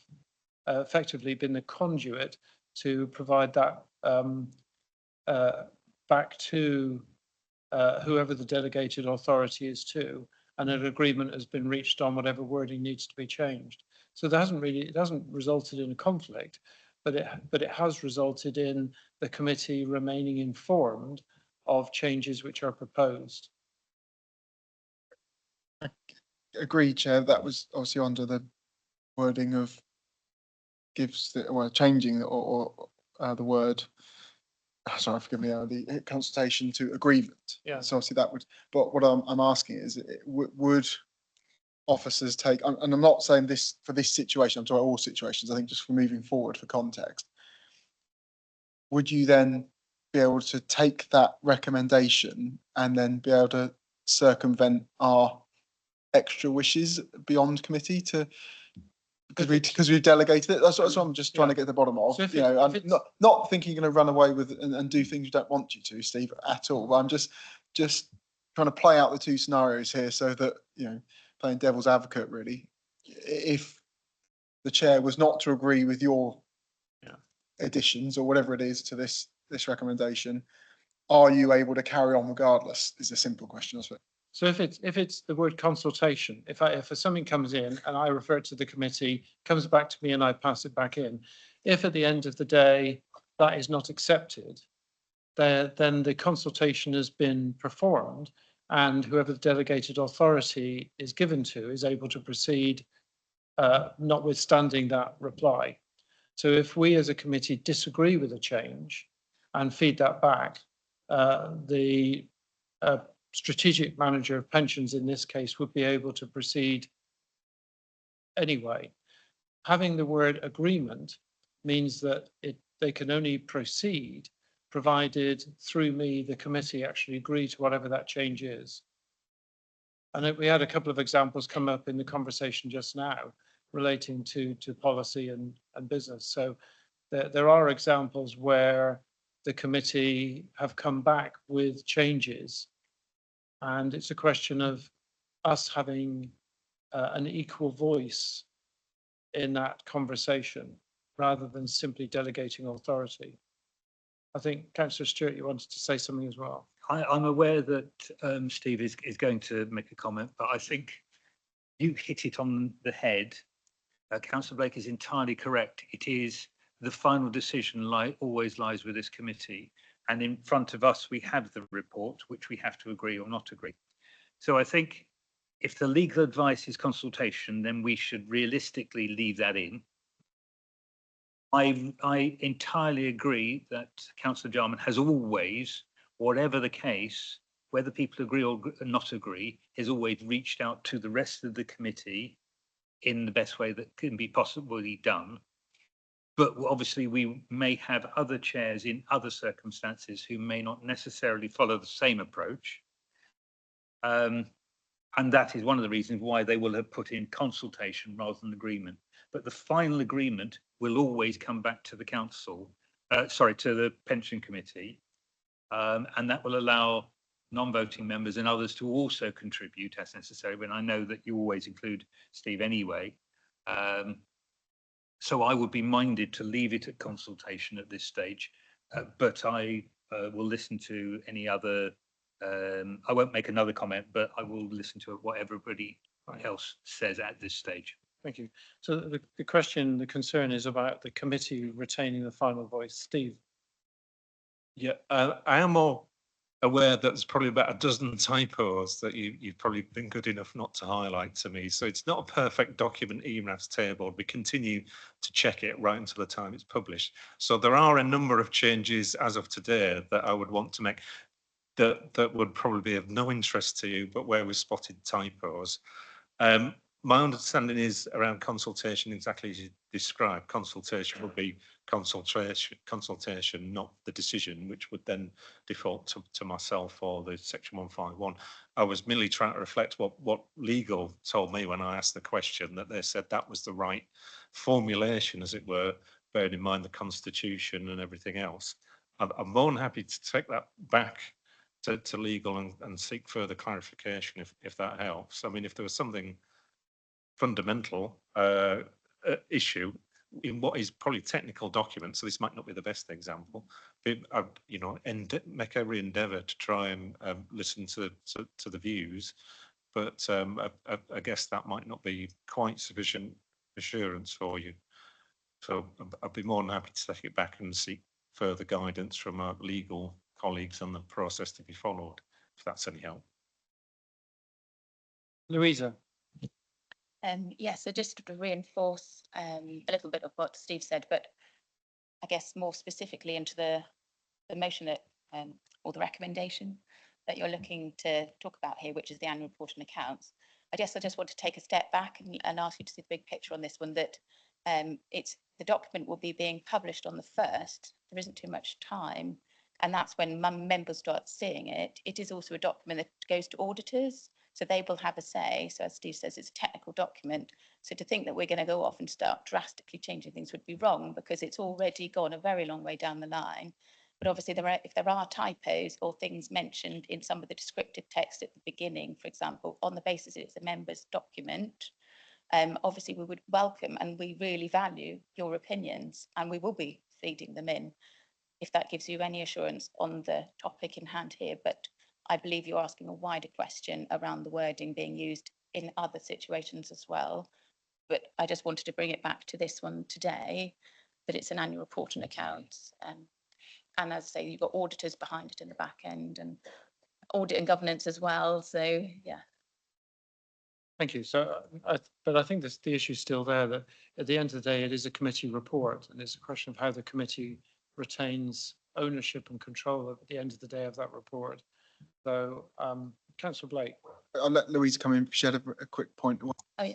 effectively been the conduit to provide that back to whoever the delegated authority is to, and an agreement has been reached on whatever wording needs to be changed. So there it hasn't resulted in a conflict, but it has resulted in the committee remaining informed of changes which are proposed. Agreed, Chair. That was obviously under the wording of changing or the word. Sorry, forgive me. The consultation to agreement. Yeah. So obviously that would. But what I'm asking is, would officers take? And I'm not saying this for this situation. I'm talking about all situations. I think just for moving forward for context. Would you then be able to take that recommendation and then be able to circumvent our extra wishes beyond committee to, because we've delegated it? That's what I'm just trying to get to the bottom of. So if You know, I'm it's- not thinking you're going to run away with and do things you don't want you to, Steve, at all. But I'm just trying to play out the two scenarios here so that, you know, playing devil's advocate really. If the chair was not to agree with your additions or whatever it is to this recommendation, are you able to carry on regardless? Is a simple question, I suppose. So if it's the word consultation, if something comes in and I refer it to the committee, comes back to me and I pass it back in, if at the end of the day that is not accepted, then the consultation has been performed and whoever the delegated authority is given to is able to proceed, notwithstanding that reply. So if we as a committee disagree with a change and feed that back, the strategic manager of pensions in this case would be able to proceed anyway. Having the word agreement means that they can only proceed provided through me the committee actually agree to whatever that change is. And we had a couple of examples come up in the conversation just now relating to policy and business. So there are examples where the committee have come back with changes, and it's a question of us having an equal voice in that conversation rather than simply delegating authority. I think Councillor Stewart, you wanted to say something as well. I'm aware that Steve is going to make a comment, but I think you hit it on the head. Councillor Blake is entirely correct. It is the final decision always lies with this committee. And in front of us, we have the report, which we have to agree or not agree. So I think if the legal advice is consultation, then we should realistically leave that in. I entirely agree that Councillor Jarman has always, whatever the case, whether people agree or not agree, has always reached out to the rest of the committee in the best way that can be possibly done. But obviously we may have other chairs in other circumstances who may not necessarily follow the same approach. And that is one of the reasons why they will have put in consultation rather than agreement. But the final agreement will always come back to the council, to the pension committee. And that will allow non-voting members and others to also contribute as necessary, when I know that you always include Steve anyway. So I would be minded to leave it at consultation at this stage, but I will listen to any other, I won't make another comment, but I will listen to what everybody else says at this stage. Thank you. So the question, the concern is about the committee retaining the final voice. Steve? Yeah, I am more aware that there's probably about a dozen typos that you've probably been good enough not to highlight to me. So it's not a perfect document EMRAF's tabled. We continue to check it right until the time it's published. So there are a number of changes as of today that I would want to make that would probably be of no interest to you, but where we spotted typos. My understanding is around consultation, exactly as you described. Consultation would be consultation, not the decision, which would then default to myself or the section 151. I was merely trying to reflect what legal told me when I asked the question, that they said that was the right formulation, as it were, bearing in mind the constitution and everything else. I'm more than happy to take that back to legal and seek further clarification if that helps. I mean, if there was something fundamental issue in what is probably technical documents, so this might not be the best example, but you know, make every endeavour to try and listen to the views, but I guess that might not be quite sufficient assurance for you. So I'd be more than happy to take it back and seek further guidance from our legal colleagues on the process to be followed, if that's any help. Louisa? Yes, so just to reinforce a little bit of what Steve said, but I guess more specifically into the motion that or the recommendation that you're looking to talk about here, which is the annual report and accounts. I guess I just want to take a step back and ask you to see the big picture on this one, that the document will be being published on the 1st. There isn't too much time, and that's when members start seeing it. It is also a document that goes to auditors, so they will have a say. So as Steve says, it's a technical document. So to think that we're going to go off and start drastically changing things would be wrong, because it's already gone a very long way down the line. But obviously, if there are typos or things mentioned in some of the descriptive text at the beginning, for example, on the basis it's a member's document, obviously we would welcome and we really value your opinions, and we will be feeding them in, if that gives you any assurance on the topic in hand here. But I believe you're asking a wider question around the wording being used in other situations as well. But I just wanted to bring it back to this one today, that it's an annual report and accounts. And as I say, you've got auditors behind it in the back end, and audit and governance as well. So, yeah. Thank you. So, but I think the issue is still there, that at the end of the day, it is a committee report, and it's a question of how the committee retains ownership and control at the end of the day of that report. So, Councillor Blake. I'll let Louise come in if she had a quick point. Oh, yeah.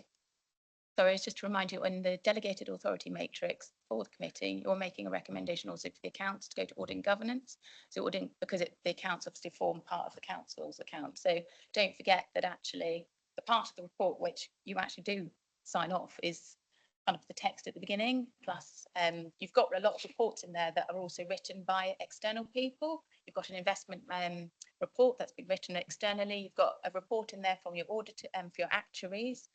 Sorry, it's just to remind you, in the delegated authority matrix for the committee, you're making a recommendation also for the accounts to go to audit and governance. So because the accounts obviously form part of the council's account. So don't forget that actually the part of the report which you actually do sign off is kind of the text at the beginning, plus you've got a lot of reports in there that are also written by external people. You've got an investment report that's been written externally. You've got a report in there from your auditor and for your actuaries.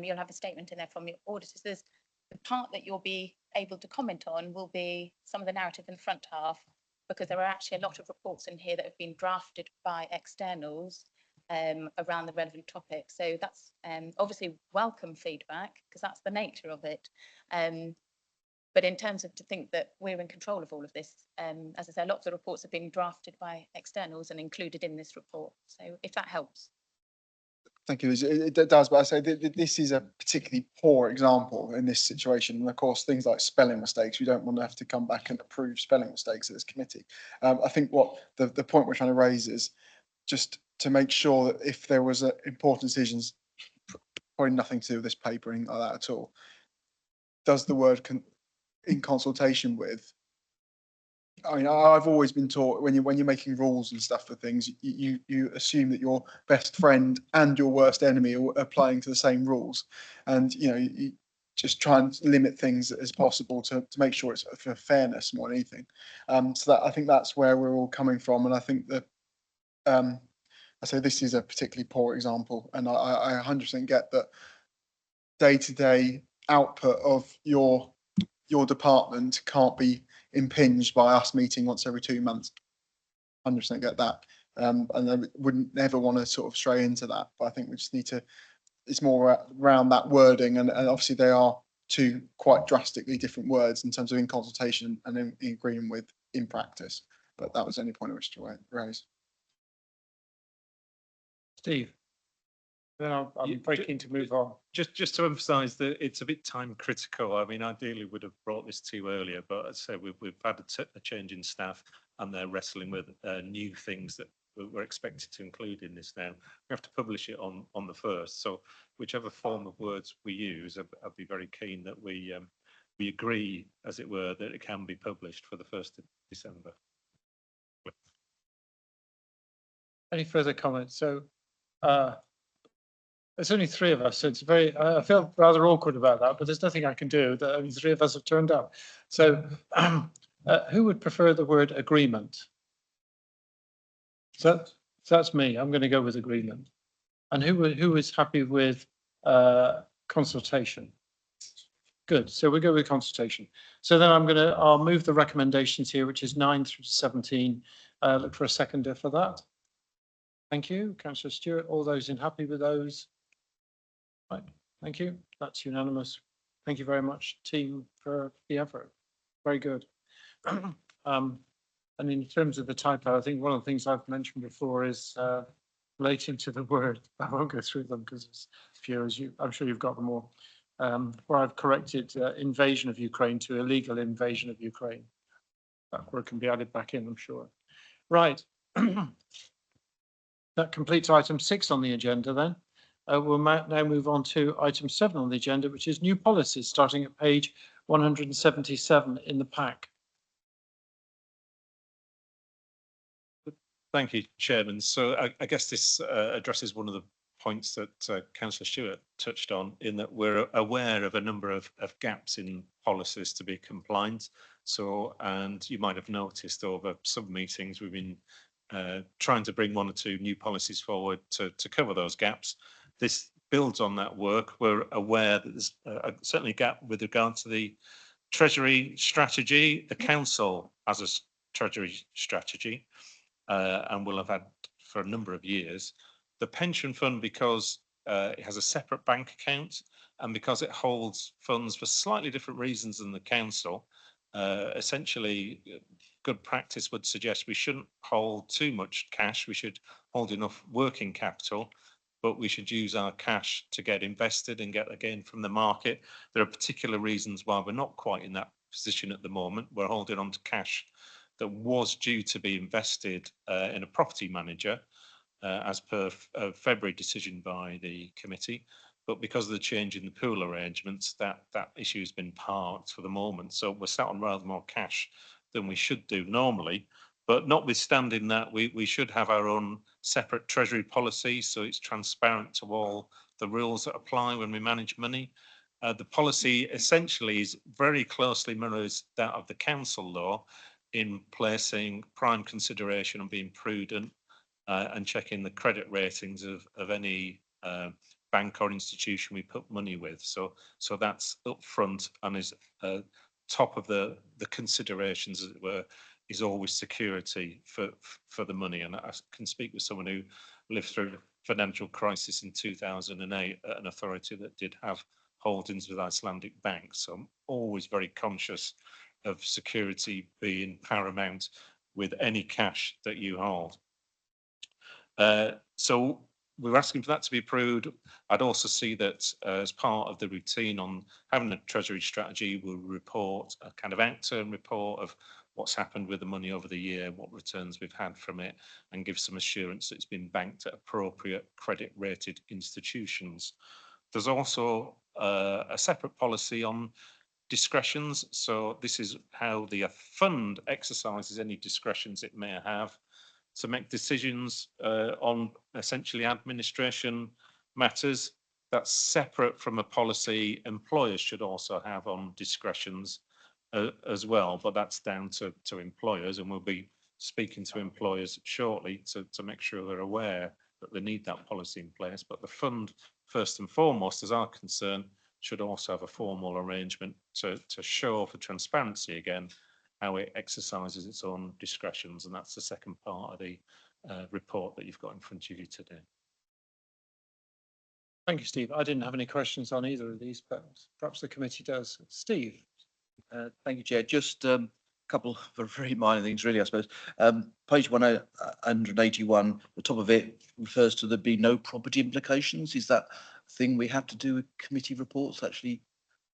You'll have a statement in there from your auditors. There's the part that you'll be able to comment on will be some of the narrative in the front half, because there are actually a lot of reports in here that have been drafted by externals around the relevant topic. So that's obviously welcome feedback, because that's the nature of it. But in terms of to think that we're in control of all of this, as I say, lots of reports have been drafted by externals and included in this report. So if that helps. Thank you. It does, but I say this is a particularly poor example in this situation. And of course, things like spelling mistakes, we don't want to have to come back and approve spelling mistakes at this committee. I think what the point we're trying to raise is just to make sure that if there was important decisions, probably nothing to do with this paper, anything like that at all, does the word in consultation with, I mean, I've always been taught when you're making rules and stuff for things, you assume that your best friend and your worst enemy are applying to the same rules, and you just try and limit things as possible to make sure it's for fairness more than anything. So that I think that's where we're all coming from, and I think that I say this is a particularly poor example, and I 100% get that day-to-day output of your department can't be impinged by us meeting once every 2 months. 100% get that, and I wouldn't never want to sort of stray into that, but I think we just need to it's more around that wording, and obviously they are two quite drastically different words in terms of in consultation and in agreement with in practice. But that was the only point I wish to raise. Steve? Then I'm very keen to move on. Just to emphasise that it's a bit time critical. I mean, ideally would have brought this to you earlier, but as I say, we've had a change in staff and they're wrestling with new things that we're expected to include in this now. We have to publish it on the 1st. So whichever form of words we use, I'd be very keen that we agree, as it were, that it can be published for the 1st of December. Any further comments? So there's only 3 of us, so it's very, I feel rather awkward about that, but there's nothing I can do. That only 3 of us have turned up. So who would prefer the word agreement? So that's me. I'm going to go with agreement. And who is happy with consultation? Good. So we go with consultation. So then I'll move the recommendations here, which is 9 through to 17. Look for a seconder for that. Thank you, Councillor Stewart. All those happy with those? Right. Thank you. That's unanimous. Thank you very much, team, for the effort. Very good. And in terms of the typo, I think one of the things I've mentioned before is relating to the word. I won't go through them because it's few, as I'm sure you've got them all. Where I've corrected invasion of Ukraine to illegal invasion of Ukraine. That word can be added back in, I'm sure. Right. That completes item 6 on the agenda then. We'll now move on to item 7 on the agenda, which is new policies, starting at page 177 in the pack. Thank you, Chairman. So I guess this addresses one of the points that Councillor Stewart touched on, in that we're aware of a number of gaps in policies to be compliant. So, and you might have noticed over some meetings we've been trying to bring 1 or 2 new policies forward to cover those gaps. This builds on that work. We're aware that there's certainly a gap with regard to the Treasury strategy. The Council has a Treasury strategy and will have had for a number of years. The pension fund, because it has a separate bank account and because it holds funds for slightly different reasons than the Council, essentially good practice would suggest we shouldn't hold too much cash. We should hold enough working capital, but we should use our cash to get invested and get a gain from the market. There are particular reasons why we're not quite in that position at the moment. We're holding on to cash that was due to be invested in a property manager as per a February decision by the committee. But because of the change in the pool arrangements, that issue has been parked for the moment. So we're sat on rather more cash than we should do normally. But notwithstanding that, we should have our own separate Treasury policy, so it's transparent to all the rules that apply when we manage money. The policy essentially is very closely mirrors that of the Council law in placing prime consideration on being prudent and checking the credit ratings of any bank or institution we put money with. So that's up front and is top of the considerations, as it were, is always security for the money. And I can speak with someone who lived through the financial crisis in 2008 at an authority that did have holdings with Icelandic banks. So I'm always very conscious of security being paramount with any cash that you hold. So we're asking for that to be approved. I'd also see that as part of the routine on having a Treasury strategy, we'll report a kind of outturn report of what's happened with the money over the year, what returns we've had from it, and give some assurance that it's been banked at appropriate credit rated institutions. There's also a separate policy on discretions. So this is how the fund exercises any discretions it may have to make decisions on essentially administration matters. That's separate from a policy employers should also have on discretions as well, but that's down to employers, and we'll be speaking to employers shortly to make sure they're aware that they need that policy in place. But the fund, first and foremost, as our concern, should also have a formal arrangement to show for transparency again how it exercises its own discretions, and that's the second part of the report that you've got in front of you today. Thank you, Steve. I didn't have any questions on either of these, but perhaps the committee does. Steve? Thank you, Chair. Just a couple of very minor things, really, I suppose. Page 181, the top of it refers to there be no property implications. Is that a thing we have to do with committee reports? Actually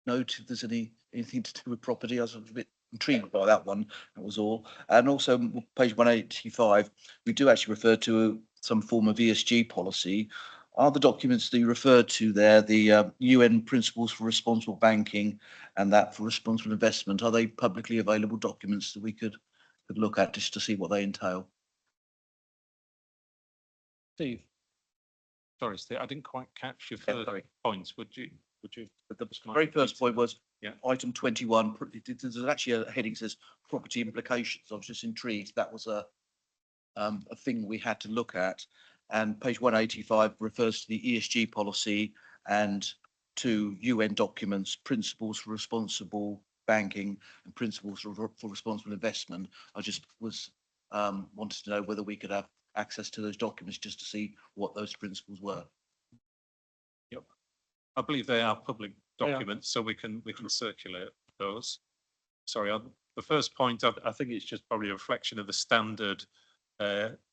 note if there's anything to do with property. I was a bit intrigued by that one. That was all. And also page 185, we do actually refer to some form of ESG policy. Are the documents that you referred to there, the UN Principles for Responsible Banking and that for Responsible Investment, are they publicly available documents that we could look at just to see what they entail? Steve? Sorry, Steve, I didn't quite catch your Yeah, further sorry. points. Would you? But the Just might very repeat first point it. was Yeah. item 21. There's actually a heading that says property implications. I was just intrigued. That was a thing we had to look at. And page 185 refers to the ESG policy and to UN documents, principles for responsible banking and principles for responsible investment. I just wanted to know whether we could have access to those documents just to see what those principles were. I believe they are public They are. documents, so we can circulate those. Sorry, on the first point, I think it's just probably a reflection of the standard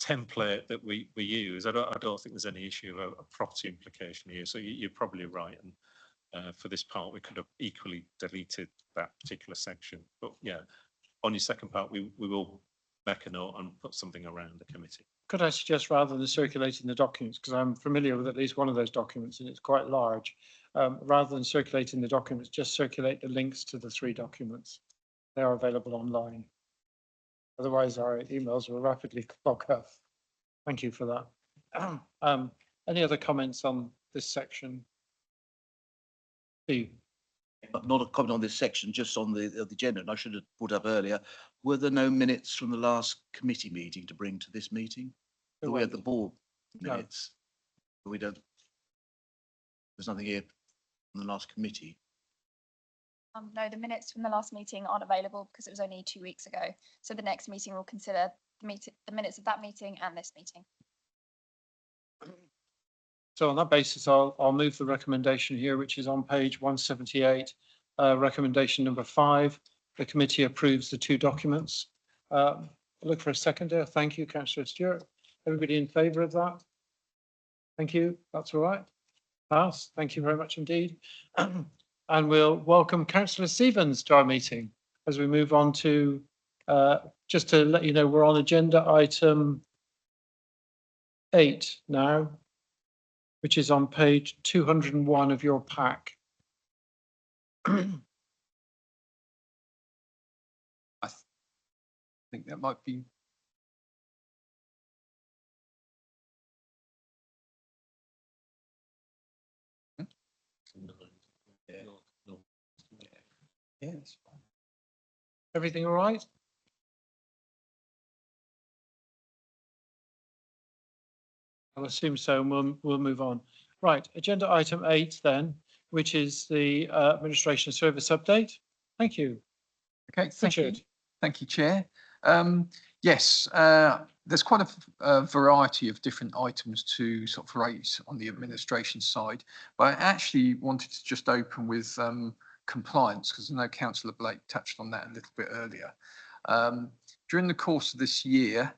template that we use. I don't think there's any issue of a property implication here. So you're probably right. And for this part, we could have equally deleted that particular section. But yeah, on your second part, we will make a note and put something around the committee. Could I suggest, rather than circulating the documents, because I'm familiar with at least one of those documents and it's quite large, rather than circulating the documents, just circulate the links to the 3 documents. They are available online. Otherwise, our emails will rapidly clog up. Thank you for that. Any other comments on this section? Steve? Not a comment on this section, just on the agenda, and I should have put up earlier. Were there no minutes from the last committee meeting to bring to this meeting? We had the board minutes. No. We don't. There's nothing here from the last committee. No, the minutes from the last meeting aren't available because it was only 2 weeks ago. So the next meeting will consider the minutes of that meeting and this meeting. So on that basis, I'll move the recommendation here, which is on page 178, recommendation number 5. The committee approves the 2 documents. Look for a seconder. Thank you, Councillor Stewart. Everybody in favour of that? Thank you. That's all right. Pass. Thank you very much indeed. And we'll welcome Councillor Stevens to our meeting as we move on to, just to let you know, we're on agenda item 8 now, which is on page 201 of your pack. I think that might be. Yeah, that's fine. Everything all right? I'll assume so, and we'll move on. Right, agenda item 8 then, which is the administration service update. Thank you. Okay, thank you. Richard. Thank you, Chair. Yes, there's quite a variety of different items to sort of raise on the administration side, but I actually wanted to just open with compliance, because I know Councillor Blake touched on that a little bit earlier. During the course of this year,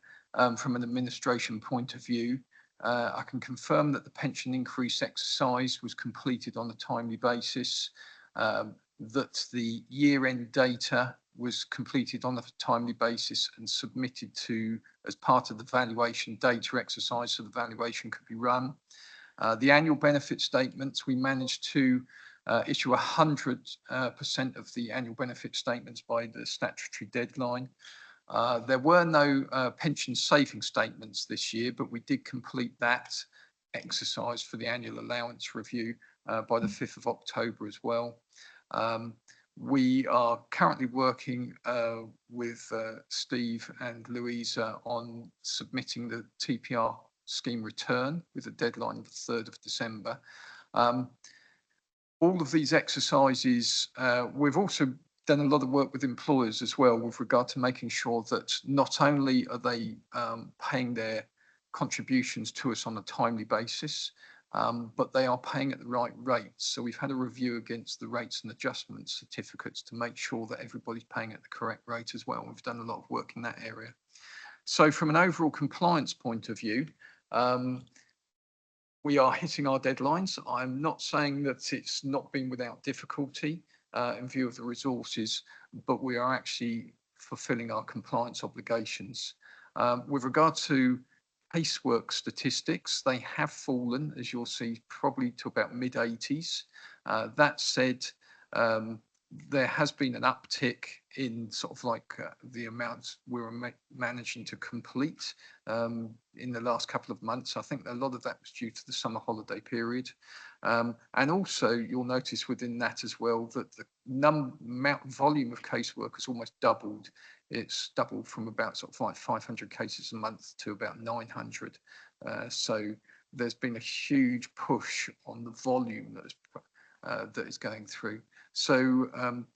from an administration point of view, I can confirm that the pension increase exercise was completed on a timely basis, that the year-end data was completed on a timely basis and submitted to as part of the valuation data exercise so the valuation could be run. The annual benefit statements, we managed to issue 100% of the annual benefit statements by the statutory deadline. There were no pension saving statements this year, but we did complete that exercise for the annual allowance review by the 5th of October as well. We are currently working with Steve and Louisa on submitting the TPR scheme return with a deadline of the 3rd of December. All of these exercises, we've also done a lot of work with employers as well with regard to making sure that not only are they paying their contributions to us on a timely basis, but they are paying at the right rates. So we've had a review against the rates and adjustment certificates to make sure that everybody's paying at the correct rate as well. We've done a lot of work in that area. So from an overall compliance point of view, we are hitting our deadlines. I'm not saying that it's not been without difficulty in view of the resources, but we are actually fulfilling our compliance obligations. With regard to casework statistics, they have fallen, as you'll see, probably to about mid-80s. That said, there has been an uptick in sort of like the amounts we're managing to complete in the last couple of months. I think a lot of that was due to the summer holiday period. And also you'll notice within that as well that the volume of casework has almost doubled. It's doubled from about sort of like 500 cases a month to about 900. So there's been a huge push on the volume that is going through. So I'm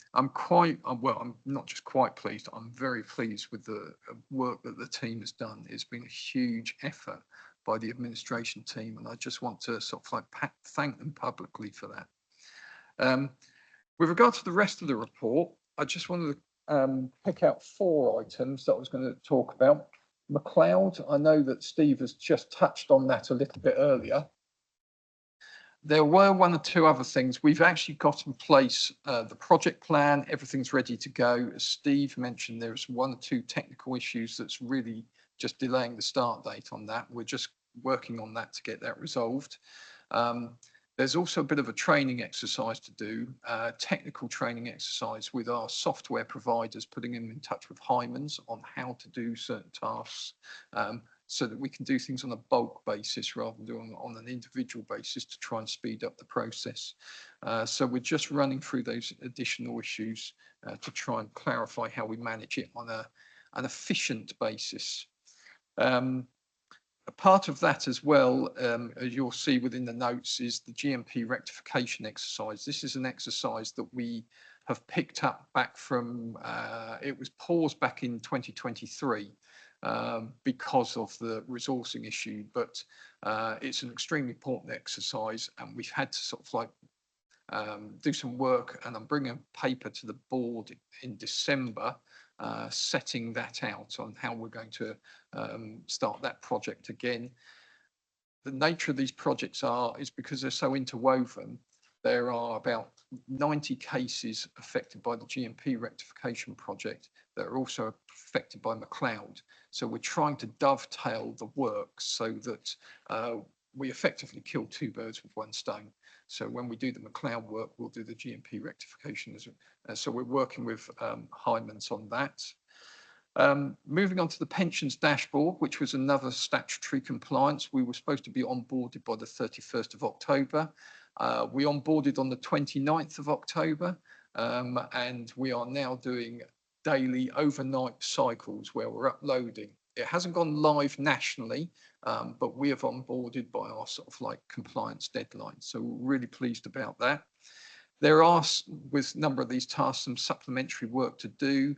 not just quite pleased, I'm very pleased with the work that the team has done. It's been a huge effort by the administration team, and I just want to sort of like thank them publicly for that. With regard to the rest of the report, I just wanted to pick out 4 items that I was going to talk about. McLeod, I know that Steve has just touched on that a little bit earlier. There were 1 or 2 other things. We've actually got in place the project plan. Everything's ready to go. As Steve mentioned, there's 1 or 2 technical issues that's really just delaying the start date on that. We're just working on that to get that resolved. There's also a bit of a training exercise to do, technical training exercise with our software providers, putting them in touch with Hymans on how to do certain tasks. So that we can do things on a bulk basis rather than doing it on an individual basis to try and speed up the process. So we're just running through those additional issues to try and clarify how we manage it on an efficient basis. A part of that as well, as you'll see within the notes, is the GMP rectification exercise. This is an exercise that we have picked up back from, it was paused back in 2023. Because of the resourcing issue, but it's an extremely important exercise, and we've had to sort of like do some work, and I'm bringing a paper to the board in December setting that out on how we're going to start that project again. The nature of these projects is because they're so interwoven, there are about 90 cases affected by the GMP rectification project that are also affected by McLeod. So we're trying to dovetail the work so that we effectively kill 2 birds with 1 stone. So when we do the McLeod work, we'll do the GMP rectification as well. So we're working with Hymans on that. Moving on to the pensions dashboard, which was another statutory compliance. We were supposed to be onboarded by the 31st of October. We onboarded on the 29th of October, and we are now doing daily overnight cycles where we're uploading. It hasn't gone live nationally, but we have onboarded by our sort of like compliance deadline. So we're really pleased about that. There are, with a number of these tasks, some supplementary work to do.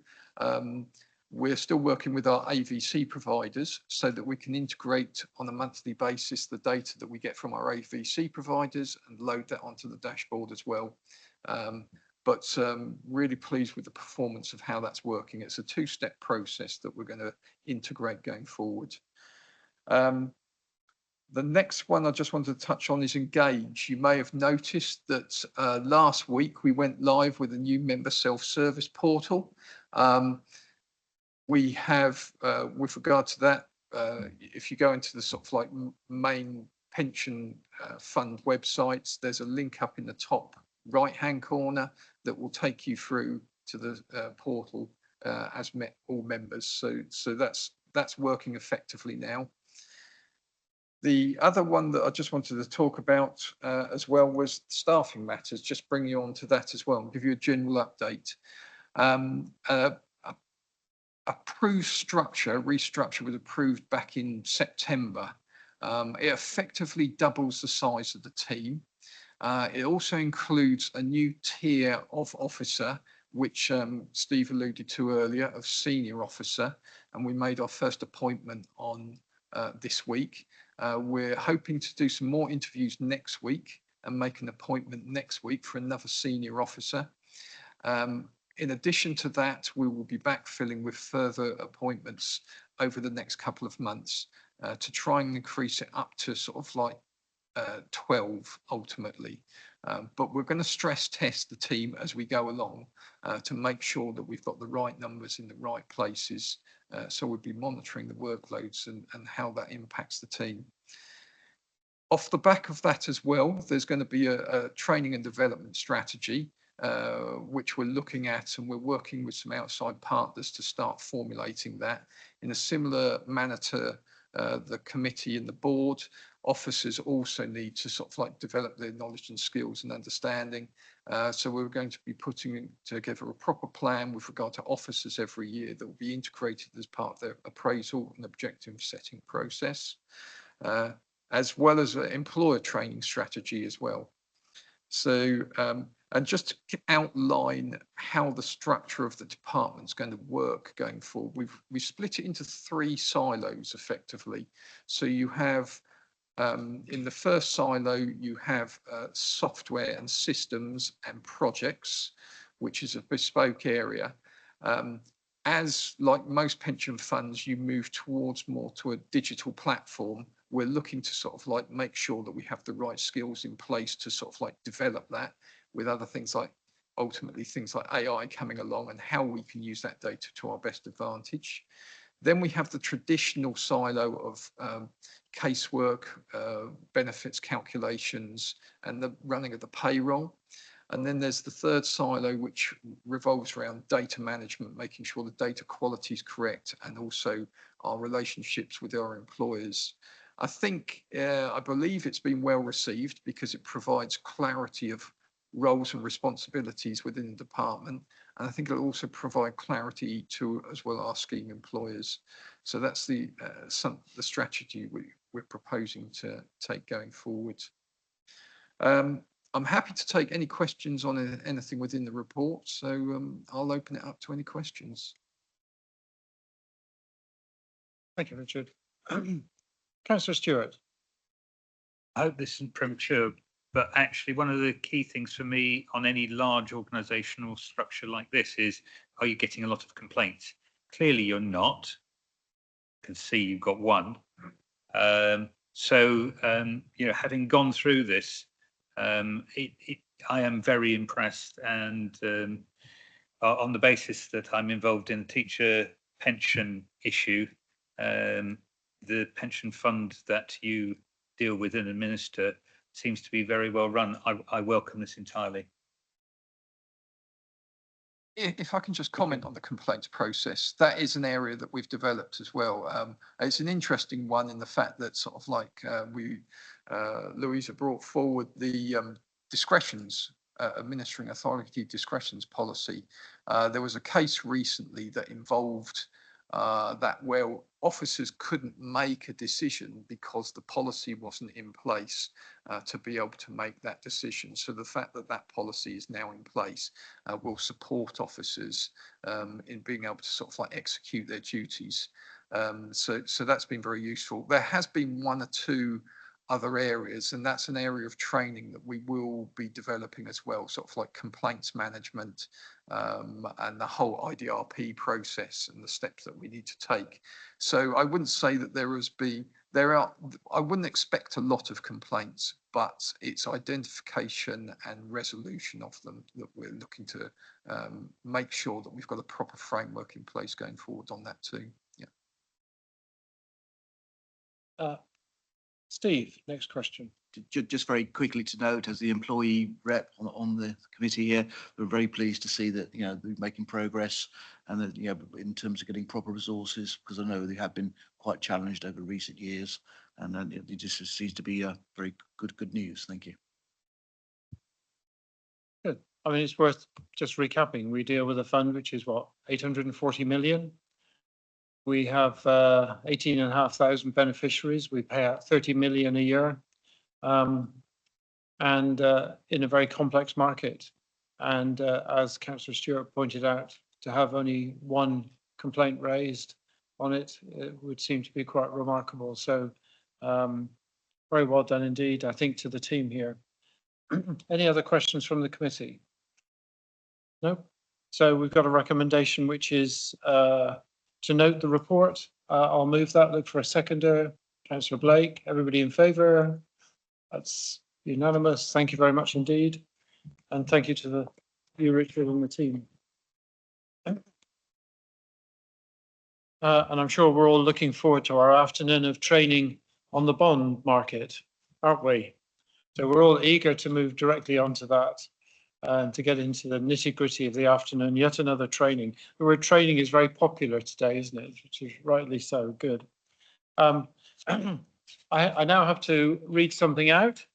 We're still working with our AVC providers so that we can integrate on a monthly basis the data that we get from our AVC providers and load that onto the dashboard as well. But really pleased with the performance of how that's working. It's a 2-step process that we're going to integrate going forward. The next one I just wanted to touch on is Engage. You may have noticed that last week we went live with a new member self-service portal. We have, with regard to that, if you go into the sort of like main pension fund websites, there's a link up in the top right-hand corner that will take you through to the portal as all members. So that's working effectively now. The other one that I just wanted to talk about as well was staffing matters, just bring you on to that as well and give you a general update. Approved restructure was approved back in September. It effectively doubles the size of the team. It also includes a new tier of officer, which Steve alluded to earlier, of senior officer, and we made our first appointment on this week. We're hoping to do some more interviews next week and make an appointment next week for another senior officer. In addition to that, we will be backfilling with further appointments over the next couple of months to try and increase it up to sort of like 12 ultimately. But we're going to stress test the team as we go along to make sure that we've got the right numbers in the right places. So we'll be monitoring the workloads and how that impacts the team. Off the back of that as well, there's going to be a training and development strategy, which we're looking at, and we're working with some outside partners to start formulating that in a similar manner to the committee and the board. Officers also need to sort of like develop their knowledge and skills and understanding. So we're going to be putting together a proper plan with regard to officers every year that will be integrated as part of their appraisal and objective setting process, as well as an employer training strategy as well. So, and just to outline how the structure of the department's going to work going forward, we've split it into 3 silos effectively. So you have, in the first silo, you have software and systems and projects, which is a bespoke area. As like most pension funds, you move towards more to a digital platform. We're looking to sort of like make sure that we have the right skills in place to sort of like develop that, with other things like ultimately things like AI coming along and how we can use that data to our best advantage. Then we have the traditional silo of casework, benefits calculations, and the running of the payroll. And then there's the third silo, which revolves around data management, making sure the data quality is correct, and also our relationships with our employers. I think, I believe it's been well received because it provides clarity of roles and responsibilities within the department. And I think it'll also provide clarity to as well our scheme employers. So that's the strategy we're proposing to take going forward. I'm happy to take any questions on anything within the report. So I'll open it up to any questions. Thank you, Richard. Councillor Stewart. I hope this isn't premature, but actually one of the key things for me on any large organisational structure like this is, are you getting a lot of complaints? Clearly you're not. I can see you've got one. You know, having gone through this, I am very impressed, and on the basis that I'm involved in the teacher pension issue, the pension fund that you deal with and administer seems to be very well run. I welcome this entirely. If I can just comment on the complaints process, that is an area that we've developed as well. It's an interesting one in the fact that sort of like Louisa brought forward the discretions, administering authority discretions policy. There was a case recently that involved that where officers couldn't make a decision because the policy wasn't in place to be able to make that decision. So the fact that that policy is now in place will support officers in being able to sort of like execute their duties. So that's been very useful. There has been 1 or 2 other areas, and that's an area of training that we will be developing as well, sort of like complaints management and the whole IDRP process and the steps that we need to take. So I wouldn't say that I wouldn't expect a lot of complaints, but it's identification and resolution of them that we're looking to make sure that we've got a proper framework in place going forward on that too. Yeah. Steve, next question. Just very quickly to note, as the employee rep on the committee here, we're very pleased to see that, you know, we're making progress, and that, you know, in terms of getting proper resources, because I know they have been quite challenged over recent years, and it just seems to be a very good news. Thank you. Good. I mean, it's worth just recapping. We deal with a fund which is what, 840 million. We have 18,500 beneficiaries. We pay out 30 million a year, and in a very complex market. And as Councillor Stewart pointed out, to have only 1 complaint raised on it, it would seem to be quite remarkable. So Very well done indeed, I think, to the team here. Any other questions from the committee? No? So we've got a recommendation which is to note the report. I'll move that. Look for a seconder. Councillor Blake, everybody in favour? That's unanimous. Thank you very much indeed. And thank you to you, Richard, and the team. And I'm sure we're all looking forward to our afternoon of training on the bond market, aren't we? So we're all eager to move directly onto that and to get into the nitty-gritty of the afternoon. Yet another training. The word training is very popular today, isn't it? Which is rightly so. Good. I now have to read something out,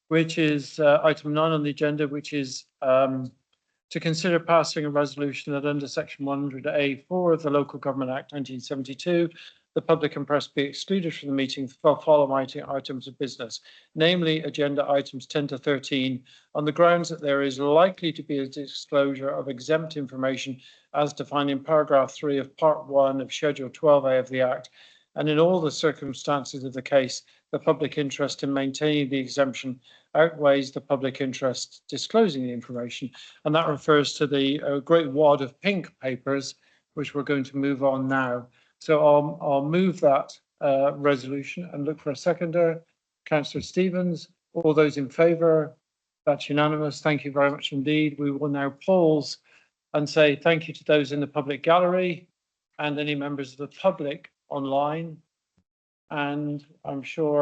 which is item 9 on the agenda, which is to consider passing a resolution that under section 100A4 of the Local Government Act 1972, the public and press be excluded from the meeting for following items of business, namely agenda items 10 to 13, on the grounds that there is likely to be a disclosure of exempt information as defined in paragraph 3 of part 1 of schedule 12A of the Act, and in all the circumstances of the case, the public interest in maintaining the exemption outweighs the public interest disclosing the information. And that refers to the great wad of pink papers, which we're going to move on now. So I'll move that resolution and look for a seconder. Councillor Stevens, all those in favour? That's unanimous. Thank you very much indeed. We will now pause and say thank you to those in the public gallery and any members of the public online. And I'm sure